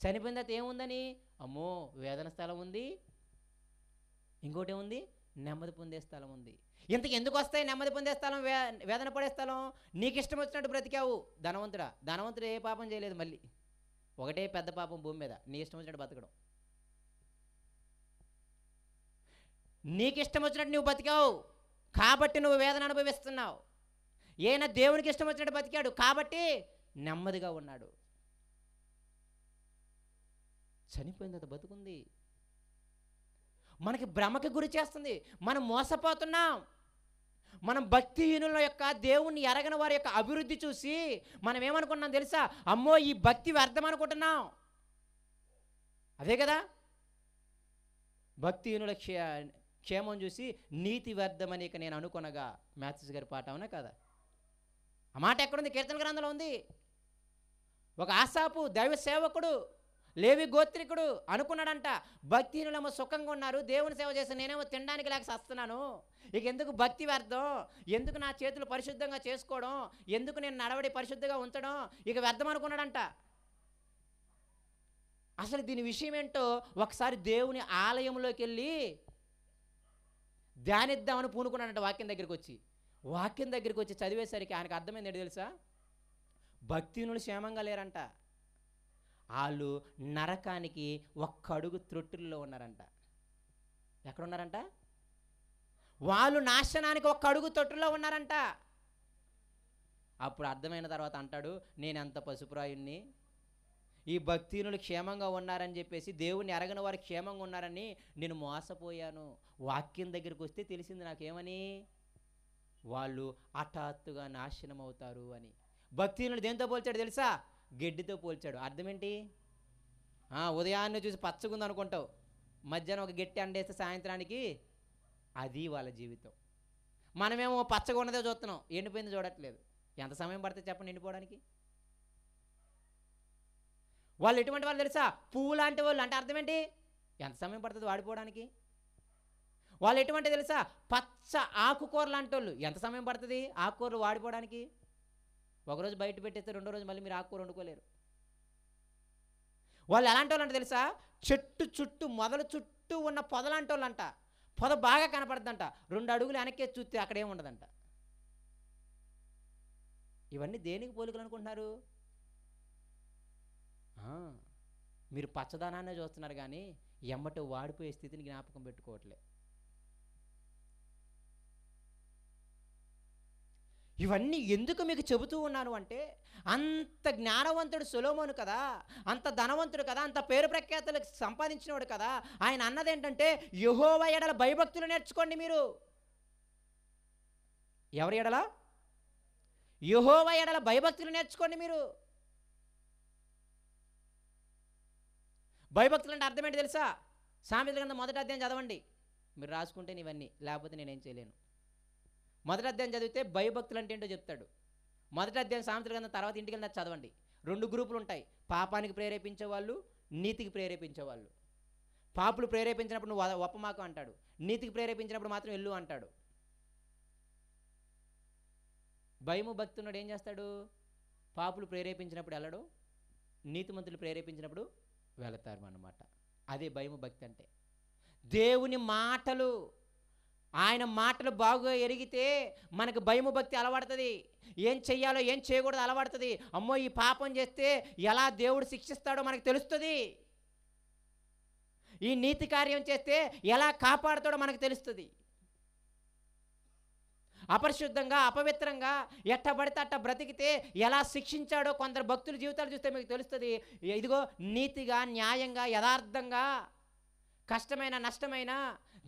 చనిపోయిన తర్వాత ఏముందని? అమ్మో వేదన స్థలం ఉంది, ఇంకోటి ఏముంది? నెమ్మది పొందే స్థలం ఉంది. ఇంతకు ఎందుకు వస్తాయి నెమ్మది పొందే స్థలం, వేదన పడే స్థలం? నీకు ఇష్టం వచ్చినట్టు బ్రతికావు. ధనవంతుడు ఏ పాపం చేయలేదు, మళ్ళీ ఒకటే పెద్ద పాపం భూమి మీద, నీ ఇష్టం వచ్చినట్టు బతకడం. నీకు ఇష్టం వచ్చినట్టు నువ్వు బతికావు కాబట్టి నువ్వు వేదన అనుభవిస్తున్నావు. ఈయన దేవునికి ఇష్టం వచ్చినట్టు బతికాడు కాబట్టి నెమ్మదిగా ఉన్నాడు. చనిపోయిన తర్వాత బతుకుంది. మనకి భ్రమకి గురి చేస్తుంది. మనం మోసపోతున్నాం. మనం భక్తిహీనుల యొక్క, దేవుణ్ణి ఎరగని వారి యొక్క అభివృద్ధి చూసి మనం ఏమనుకున్నాం తెలుసా? అమ్మో ఈ భక్తి వ్యర్థం అనుకుంటున్నాం. అదే కదా, భక్తిహీనుల క్షేమం చూసి నీతి వ్యర్థమని ఇక నేను అనుకొనగా, మ్యాథ్స్ గారి పాట, అవునా కదా? ఆ మాట ఎక్కడుంది? కీర్తన గ్రంథంలో ఉంది. ఒక ఆసాపు దైవ సేవకుడు, లేవి గోత్రికుడు అనుకున్నాడంట, భక్తిహీనులేమో సుఖంగా ఉన్నారు, దేవుని సేవ చేసి నేనేమో తినడానికి లేక సస్తున్నాను, ఇక ఎందుకు భక్తి వ్యర్థం, ఎందుకు నా చేతులు పరిశుద్ధంగా చేసుకోవడం, ఎందుకు నేను నడవడి పరిశుద్ధంగా ఉంచడం, ఇక వ్యర్థం అనుకున్నాడంట. అసలు దీని విషయం ఏంటో ఒకసారి దేవుని ఆలయంలోకి వెళ్ళి ధ్యానిద్దామని పూనుకున్నాడంట. వాక్యం దగ్గరికి వచ్చి చదివేసరికి ఆయనకు అర్థమైంది ఏంటి తెలుసా? భక్తిహీనులు క్షేమంగా లేరంట. వాళ్ళు నరకానికి ఒక్క అడుగు త్రొట్టుల్లో ఉన్నారంట. ఎక్కడున్నారంట? వాళ్ళు నాశనానికి ఒక్క అడుగు తొట్టులో ఉన్నారంట. అప్పుడు అర్థమైన తర్వాత అంటాడు, నేనెంత పసుపురాయుణ్ణి, ఈ భక్తిహీనులు క్షేమంగా ఉన్నారని చెప్పేసి, దేవుని ఎరగని వారు క్షేమంగా ఉన్నారని నేను మోసపోయాను. వాక్యం దగ్గరికి వస్తే తెలిసింది నాకేమని, వాళ్ళు హఠాత్తుగా నాశనం అవుతారు అని. భక్తిహీనులు దేంతో పోల్చాడు తెలుసా? గడ్డితో పోల్చాడు. అర్థం ఏంటి? ఉదయాన్నే చూసి పచ్చగుంది అనుకుంటావు, మధ్యాహ్నం ఒక గట్టి అండేస్తే సాయంత్రానికి అది వాళ్ళ జీవితం. మనమేమో పచ్చగా ఉన్నదే చూస్తున్నాం, ఎండిపోయింది చూడట్లేదు. ఎంత సమయం పడుతుంది చెప్పండి ఎండిపోవడానికి? వాళ్ళు ఎటువంటి వాళ్ళు తెలుసా? పువ్వు లాంటి వాళ్ళు. అంటే అర్థం ఏంటి? ఎంత సమయం పడుతుంది వాడిపోవడానికి? వాళ్ళు ఎటువంటి తెలుసా? పచ్చ ఆకుకూర లాంటి వాళ్ళు. ఎంత సమయం పడుతుంది ఆకుకూరలు వాడిపోవడానికి? ఒకరోజు బయట పెట్టేస్తే రెండో రోజు మళ్ళీ మీరు ఆకుకూర వండుకోలేరు. వాళ్ళు ఎలాంటి వాళ్ళు అంటే తెలుసా? చెట్టు చుట్టూ, మొదల చుట్టూ ఉన్న పొద లాంటి వాళ్ళు అంట. పొద బాగా కనపడుతుందంట, 2 అడుగులు వెనక్కి చూస్తే అక్కడ ఏముండదంట. ఇవన్నీ దేనికి పోలికలు అనుకుంటున్నారు? మీరు పచ్చదనాన్నే చూస్తున్నారు కానీ ఎమ్మట వాడిపోయే స్థితిని జ్ఞాపకం పెట్టుకోవట్లే. ఇవన్నీ ఎందుకు మీకు చెబుతూ ఉన్నాను అంటే, అంత జ్ఞానవంతుడు సొలొమోను కదా, అంత ధనవంతుడు కదా, అంత పేరు ప్రఖ్యాతులు సంపాదించినవాడు కదా, ఆయన అన్నది ఏంటంటే, యెహోవా ఎడల భయభక్తులు నేర్చుకోండి మీరు. ఎవరి ఎడల? యెహోవా ఎడల భయభక్తులు నేర్చుకోండి మీరు. భయభక్తులు అంటే అర్థం ఏంటి తెలుసా? సామెతల గ్రంథం 1వ అధ్యాయం చదవండి. మీరు రాసుకుంటే ఇవన్నీ, లేకపోతే నేనేం చేయలేను. 1వ అధ్యాయం చదివితే భయభక్తులు అంటే ఏంటో చెప్తాడు. 1వ అధ్యాయం సామెతల గ్రంథం తర్వాత ఇంటికి వెళ్ళి చదవండి. 2 గ్రూపులు ఉంటాయి, పాపానికి ప్రేరేపించే వాళ్ళు, నీతికి ప్రేరేపించే వాళ్ళు. పాపులు ప్రేరేపించినప్పుడు నువ్వు ఒప్పమాకు అంటాడు, నీతికి ప్రేరేపించినప్పుడు మాత్రం ఎల్లు అంటాడు. భయము భక్తి ఉన్నాడు ఏం చేస్తాడు? పాపులు ప్రేరేపించినప్పుడు వెళ్ళడు, నీతిమంతులు ప్రేరేపించినప్పుడు వెళతారు అన్నమాట. అదే భయము భక్తి అంటే. దేవుని మాటలు, ఆయన మాటలు బాగా ఎరిగితే మనకు భయము భక్తి అలవడుతుంది. ఏం చెయ్యాలో ఏం చేయకూడదు అలవడుతుంది. అమ్మో ఈ పాపం చేస్తే ఎలా దేవుడు శిక్షిస్తాడో మనకు తెలుస్తుంది. ఈ నీతి కార్యం చేస్తే ఎలా కాపాడుతాడో మనకు తెలుస్తుంది. అపరిశుద్ధంగా అపవిత్రంగా ఎట్టబడితే అట్ట బ్రతికితే ఎలా శిక్షించాడో కొందరు భక్తుల జీవితాలు చూస్తే మీకు తెలుస్తుంది. ఇదిగో నీతిగా, న్యాయంగా, యథార్థంగా, కష్టమైన నష్టమైన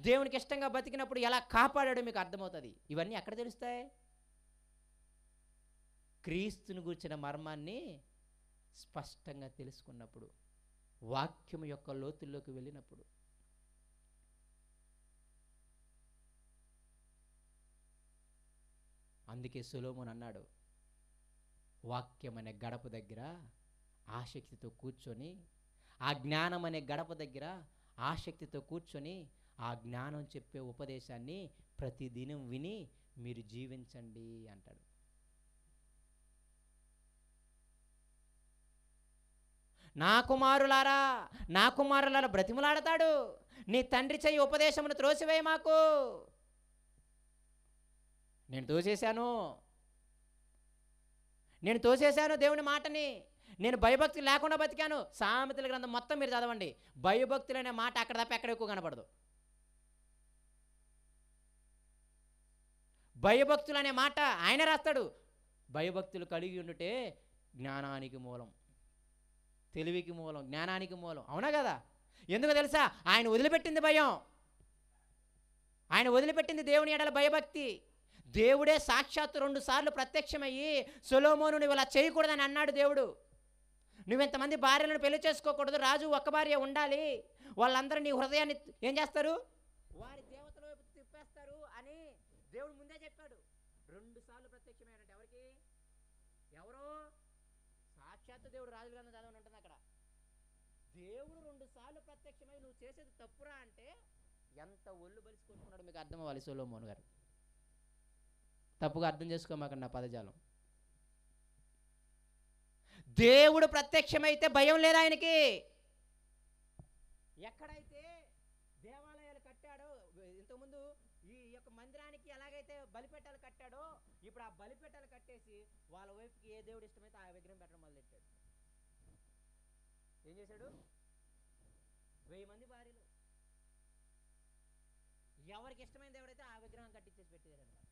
దేవునికి ఇష్టంగా బతికినప్పుడు ఎలా కాపాడాడో మీకు అర్థమవుతుంది. ఇవన్నీ ఎక్కడ తెలుస్తాయి? క్రీస్తుని గూర్చిన మర్మాన్ని స్పష్టంగా తెలుసుకున్నప్పుడు, వాక్యం యొక్క లోతుల్లోకి వెళ్ళినప్పుడు. అందుకే సొలొమోను అన్నాడు, వాక్యం అనే గడప దగ్గర ఆసక్తితో కూర్చొని, ఆ జ్ఞానం అనే గడప దగ్గర ఆసక్తితో కూర్చొని, ఆ జ్ఞానం చెప్పే ఉపదేశాన్ని ప్రతిదినం విని మీరు జీవించండి అంటాడు. నా కుమారులారా, నా కుమారులారా బ్రతిమలాడతాడు, నీ తండ్రి చెయ్యి ఉపదేశమును త్రోసివేయ మాకు. నేను తోసేశాను దేవుని మాటని. నేను భయభక్తి లేకుండా బతికాను. సామెతల గ్రంథం మొత్తం మీరు చదవండి, భయభక్తులు అనే మాట అక్కడ తప్ప ఎక్కడ ఎక్కువ కనపడదు. భయభక్తులు అనే మాట ఆయన రాస్తాడు. భయభక్తులు కలిగి ఉండుటే జ్ఞానానికి మూలం, తెలివికి మూలం, జ్ఞానానికి మూలం. అవునా కదా? ఎందుకు తెలుసా? ఆయన వదిలిపెట్టింది భయం, ఆయన వదిలిపెట్టింది దేవుని ఎడల భయభక్తి. దేవుడే సాక్షాత్తు 2 సార్లు ప్రత్యక్షమయ్యి, సొలొమోను నువ్వు ఇలా చేయకూడదని అన్నాడు దేవుడు. నువ్వెంతమంది భార్యలను పెళ్లి చేసుకోకూడదు, రాజు ఒక్క భార్య ఉండాలి, వాళ్ళందరూ నీ హృదయాన్ని ఏం చేస్తారు? వారి దేవతల వైపు తిప్పేస్తారు అని దేవుడు ముందే చెప్పాడు. 2 సార్లు ప్రత్యక్షమయ్యాడంటే ఎవరికి? ఎవరు? సాక్షాత్తు దేవుడు. రాజుల గ్రంథం చదవని ఉంటుంది అక్కడ. దేవుడు 2 సార్లు ప్రత్యక్షమై నువ్వు చేసేది తప్పురా అంటే ఎంత ఒళ్ళు బలిసుకుంటున్నాడు మీకు అర్థం అవ్వాలి. సొలొమోను గారు తప్పుగా అర్థం చేసుకోమాకండి నా పదజాలం. దేవుడు ప్రత్యక్షమైతే భయం లేదు ఆయనకి. ఎక్కడైతే దేవాలయాలు కట్టాడో, ఇంతకుముందు ఈ యొక్క మందిరానికి ఎలాగైతే బలిపీఠాలు కట్టాడో, ఇప్పుడు ఆ బలిపీఠాలు కట్టేసి వాళ్ళ వైపుకి ఏ దేవుడు ఇష్టమైతే ఆ విగ్రహం పెట్టడం మొదలెట్టాడు. ఏం చేశాడు? 1000 మంది భార్యలు. ఎవరికి ఇష్టమైన దేవుడైతే ఆ విగ్రహం కట్టించేసి పెట్టాడు అనమాట.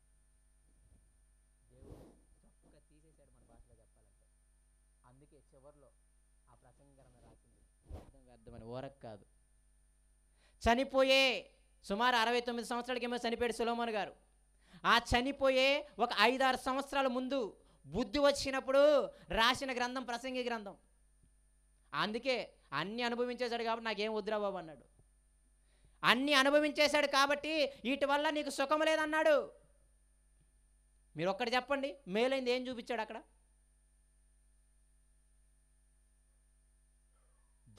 దేవుడు చక్కగా తీసేశాడు మన భాషలో చెప్పాలంటే. అందుకే చివరిలో ఆ ప్రసంగ గ్రంథం రాసింది వ్యర్థమని, ఓరకు కాదు. చనిపోయే సుమారు 69 సంవత్సరాలకేమో చనిపోయాడు సొలొమోను గారు. ఆ చనిపోయే ఒక 5-6 సంవత్సరాల ముందు బుద్ధి వచ్చినప్పుడు రాసిన గ్రంథం ప్రసంగి గ్రంథం. అందుకే అన్నీ అనుభవించేశాడు కాబట్టి నాకేం వద్దురా బాబు అన్నాడు. అన్నీ అనుభవించేశాడు కాబట్టి వీటి వల్ల నీకు సుఖం లేదన్నాడు. మీరు ఒక్కటి చెప్పండి, మేలైంది ఏం చూపించాడు అక్కడ?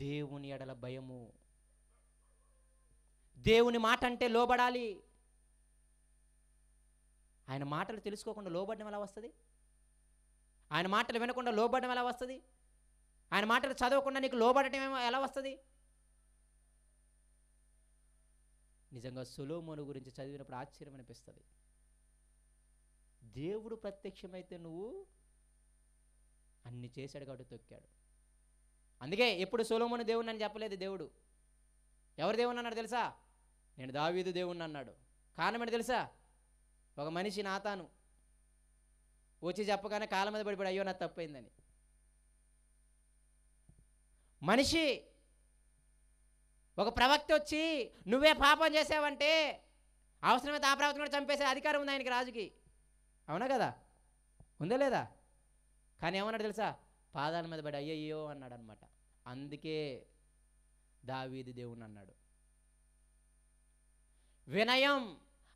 దేవుని ఎడల భయము. దేవుని మాట అంటే లోబడాలి. ఆయన మాటలు తెలుసుకోకుండా లోబడడం ఎలా వస్తుంది? ఆయన మాటలు వినకుండా లోబడడం ఎలా వస్తుంది? ఆయన మాటలు చదవకుండా నీకు లోబడటం ఎలా వస్తుంది? నిజంగా సొలొమోను గురించి చదివినప్పుడు ఆశ్చర్యం అనిపిస్తుంది. దేవుడు ప్రత్యక్షమైతే నువ్వు అన్ని చేశాడు కాబట్టి తొక్కాడు. అందుకే ఎప్పుడు సొలొమోను దేవుణ్ణి అని చెప్పలేదు. దేవుడు ఎవరు దేవుణ్ణి అన్నాడు తెలుసా? నేను దావీదు దేవుణ్ణి అన్నాడు. కారణం ఏంటి తెలుసా? ఒక మనిషి నాతాను వచ్చి చెప్పగానే కాళ్ళ మీద పడిపోయాడు, అయ్యో నా తప్పైందని. మనిషి ఒక ప్రవక్త వచ్చి నువ్వే పాపం చేసావంటే అవసరమైతే ఆ ప్రవక్త కూడా చంపేసే అధికారం ఉంది ఆయనకి, రాజుకి. అవునా కదా? ఉందా లేదా? కానీ ఏమన్నాడు తెలుసా? పాదాల మీద పడి అయ్యయ్యో అన్నాడు అనమాట. అందుకే దావీదు దేవుని అన్నాడు. వినయం.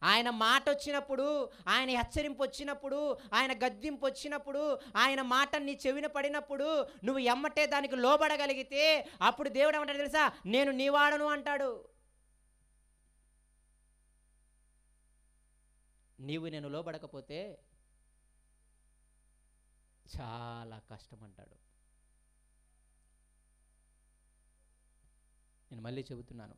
ఆయన మాట వచ్చినప్పుడు, ఆయన హెచ్చరింపు వచ్చినప్పుడు, ఆయన గద్దింపు వచ్చినప్పుడు, ఆయన మాట నీ చెవిన పడినప్పుడు నువ్వు ఎమ్మటే దానికి లోబడగలిగితే అప్పుడు దేవుడు ఏమంటాడు తెలుసా? నేను నీవాడను అంటాడు. నీవు నేను లోబడకపోతే చాలా కష్టం అంటాడు. నేను మళ్ళీ చెబుతున్నాను,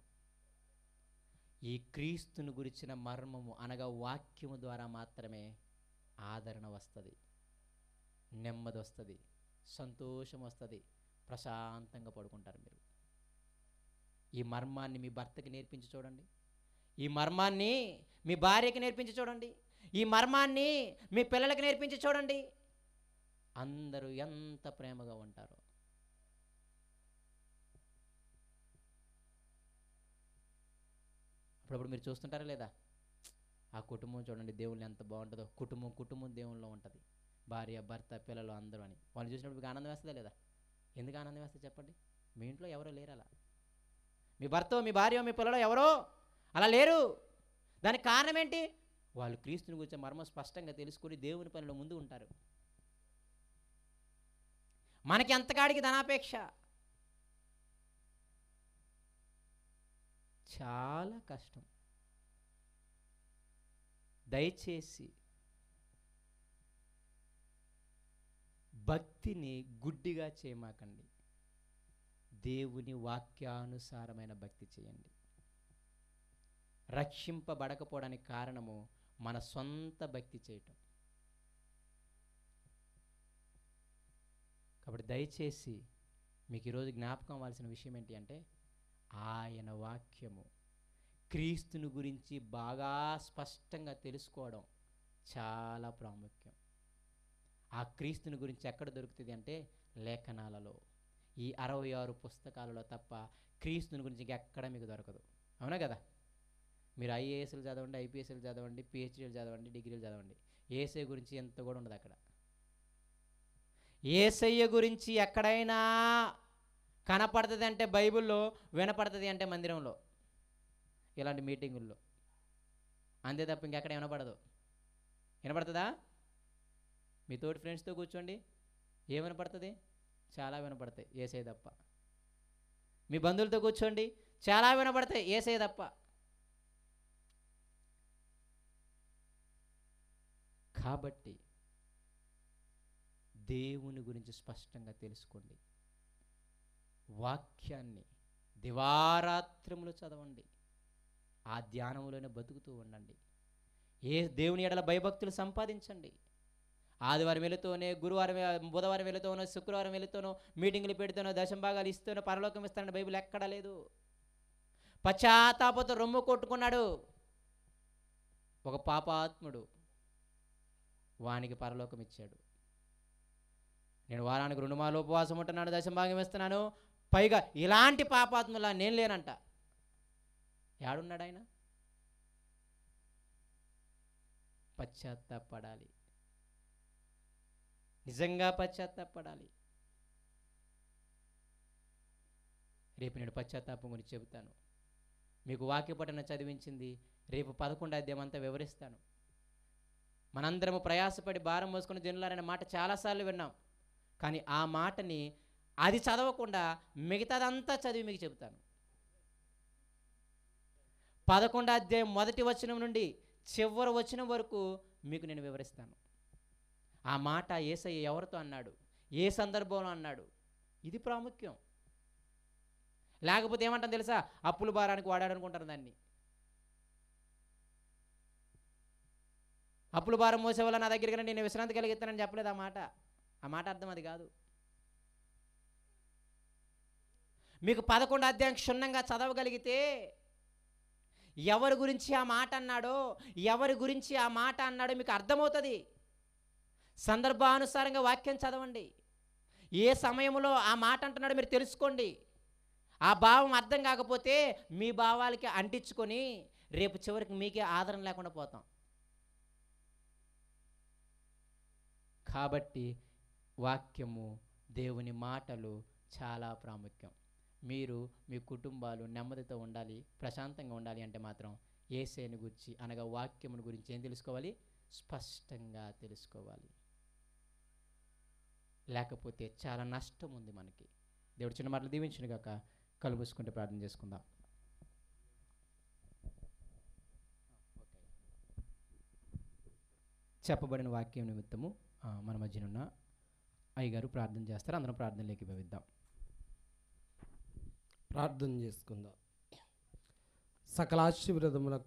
ఈ క్రీస్తుని గురించిన మర్మము అనగా వాక్యము ద్వారా మాత్రమే ఆదరణ వస్తుంది, నెమ్మది వస్తుంది, సంతోషం వస్తుంది, ప్రశాంతంగా పడుకుంటారు మీరు. ఈ మర్మాన్ని మీ భర్తకి నేర్పించి చూడండి, ఈ మర్మాన్ని మీ భార్యకి నేర్పించి చూడండి, ఈ మర్మాన్ని మీ పిల్లలకి నేర్పించి చూడండి. అందరూ ఎంత ప్రేమగా ఉంటారో. అప్పుడప్పుడు మీరు చూస్తుంటారా లేదా? ఆ కుటుంబం చూడండి దేవుళ్ళు ఎంత బాగుంటుందో. కుటుంబం దేవుళ్ళలో ఉంటుంది. భార్య, భర్త, పిల్లలు అందరూ అని వాళ్ళు చూసినప్పుడు మీకు ఆనందం వేస్తుందా లేదా? ఎందుకు ఆనందం వేస్తుంది చెప్పండి? మీ ఇంట్లో ఎవరో లేరు అలా. మీ భర్త, మీ భార్య, మీ పిల్లలు ఎవరో అలా లేరు. దానికి కారణం ఏంటి? వాళ్ళు క్రీస్తుని గురించి మర్మం స్పష్టంగా తెలుసుకొని దేవుని పనిలో ముందు ఉంటారు. మనకి ఎంతకాడికి ధనాపేక్ష, చాలా కష్టం. దయచేసి భక్తిని గుడ్డిగా చేయమాకండి. దేవుని వాక్యానుసారమైన భక్తి చేయండి. రక్షింపబడకపోవడానికి కారణము మన సొంత భక్తి చేయటం. కాబట్టి దయచేసి మీకు ఈరోజు జ్ఞాపకం అవ్వాల్సిన విషయం ఏంటి అంటే, ఆయన వాక్యము, క్రీస్తుని గురించి బాగా స్పష్టంగా తెలుసుకోవడం చాలా ప్రాముఖ్యం. ఆ క్రీస్తుని గురించి ఎక్కడ దొరుకుతుంది అంటే లేఖనాలలో, ఈ 66 పుస్తకాలలో తప్ప క్రీస్తుని గురించి ఇంకెక్కడ మీకు దొరకదు. అవునా కదా? మీరు ఐఏఎస్లు చదవండి, ఐపీఎస్లు చదవండి, పిహెచ్డీలు చదవండి, డిగ్రీలు చదవండి, యేసయ్య గురించి ఎంత కూడా ఉండదు అక్కడ. యేసయ్య గురించి ఎక్కడైనా కనపడుతుంది అంటే బైబిల్లో, వినపడుతుంది అంటే మందిరంలో, ఇలాంటి మీటింగుల్లో. అంతే తప్ప ఇంకెక్కడ వినపడదు. వినపడుతుందా? మీ తోటి ఫ్రెండ్స్తో కూర్చోండి, ఏం వినపడుతుంది? చాలా వినపడతాయి, యేసయ్య తప్ప. మీ బంధువులతో కూర్చోండి, చాలా వినపడతాయి, యేసయ్య తప్ప. కాబట్టి దేవుని గురించి స్పష్టంగా తెలుసుకోండి. వాక్యాన్ని దివారాత్రములు చదవండి. ఆ ధ్యానంలోనే బతుకుతూ ఉండండి. దేవుని ఎడల భయభక్తులు సంపాదించండి. ఆదివారం వెళుతూనే, బుధవారం వెళుతూనో, శుక్రవారం వెళుతూనో, మీటింగులు పెడుతూనో, దశంభాగాలు ఇస్తూనో పరలోకం ఇస్తానని బైబిల్ ఎక్కడా లేదు. పశ్చాత్తాపంతో రొమ్ము కొట్టుకున్నాడు ఒక పాపాత్ముడు, వానికి పరలోకం ఇచ్చాడు. నేను వారానికి 2 మార్లు ఉపవాసం ఉంటున్నాను, దశంభాగం ఇస్తున్నాను, పైగా ఇలాంటి పాపాత్ములా నేను లేనంట. యాడున్నాడు ఆయన? పశ్చాత్తాపడాలి, నిజంగా పశ్చాత్తాపడాలి. రేపు నేను పశ్చాత్తాపం గురించి చెబుతాను. మీకు వాక్య పఠనం చదివించింది రేపు 11వ అధ్యాయం అంతా వివరిస్తాను. మనందరము ప్రయాసపడి భారం మోసుకుని జనులారనే మాట చాలాసార్లు విన్నాం. కానీ ఆ మాటని అది చదవకుండా మిగతాదంతా చదివి మీకు చెబుతాను. 11వ అధ్యాయం మొదటి వచనం నుండి చివరి వచనం వరకు మీకు నేను వివరిస్తాను. ఆ మాట యేసయ్య ఎవరితో అన్నాడు, ఏ సందర్భంలో అన్నాడు, ఇది ప్రాముఖ్యం. లేకపోతే ఏమంటాం తెలుసా? అప్పుల భారానికి వాడాడు అనుకుంటారు దాన్ని. అప్పుల భారం మోసే వల్ల నా దగ్గరికి నేను విశ్రాంతి కలిగిస్తానని చెప్పలేదు. ఆ మాట అర్థం అది కాదు. మీకు 11వ అధ్యాయం క్షుణ్ణంగా చదవగలిగితే ఎవరి గురించి ఆ మాట అన్నాడో, ఎవరి గురించి ఆ మాట అన్నాడో మీకు అర్థమవుతుంది. సందర్భానుసారంగా వాక్యం చదవండి. ఏ సమయంలో ఆ మాట అంటున్నాడో మీరు తెలుసుకోండి. ఆ భావం అర్థం కాకపోతే మీ భావాలకి అంటించుకొని రేపు చివరికి మీకే ఆదరణ లేకుండా పోతాం. కాబట్టి వాక్యము, దేవుని మాటలు చాలా ప్రాముఖ్యం. మీరు మీ కుటుంబాలు నెమ్మదితో ఉండాలి, ప్రశాంతంగా ఉండాలి అంటే మాత్రం యేసేని గురించి అనగా వాక్యమును గురించి ఏం తెలుసుకోవాలి? స్పష్టంగా తెలుసుకోవాలి. లేకపోతే చాలా నష్టం ఉంది మనకి. దేవుడు చిన్న మాటలు దీవించును గాక. కళ్ళు మూసుకుంటే ప్రార్థన చేసుకుందాం. చెప్పబడిన వాక్యం నిమిత్తము మన మధ్యనున్న అయ్యగారు ప్రార్థన చేస్తారు. అందరం ప్రార్థనలోకి భవిద్దాం. ప్రార్థన చేసుకుందాం. సకలాశీర్వాదములకు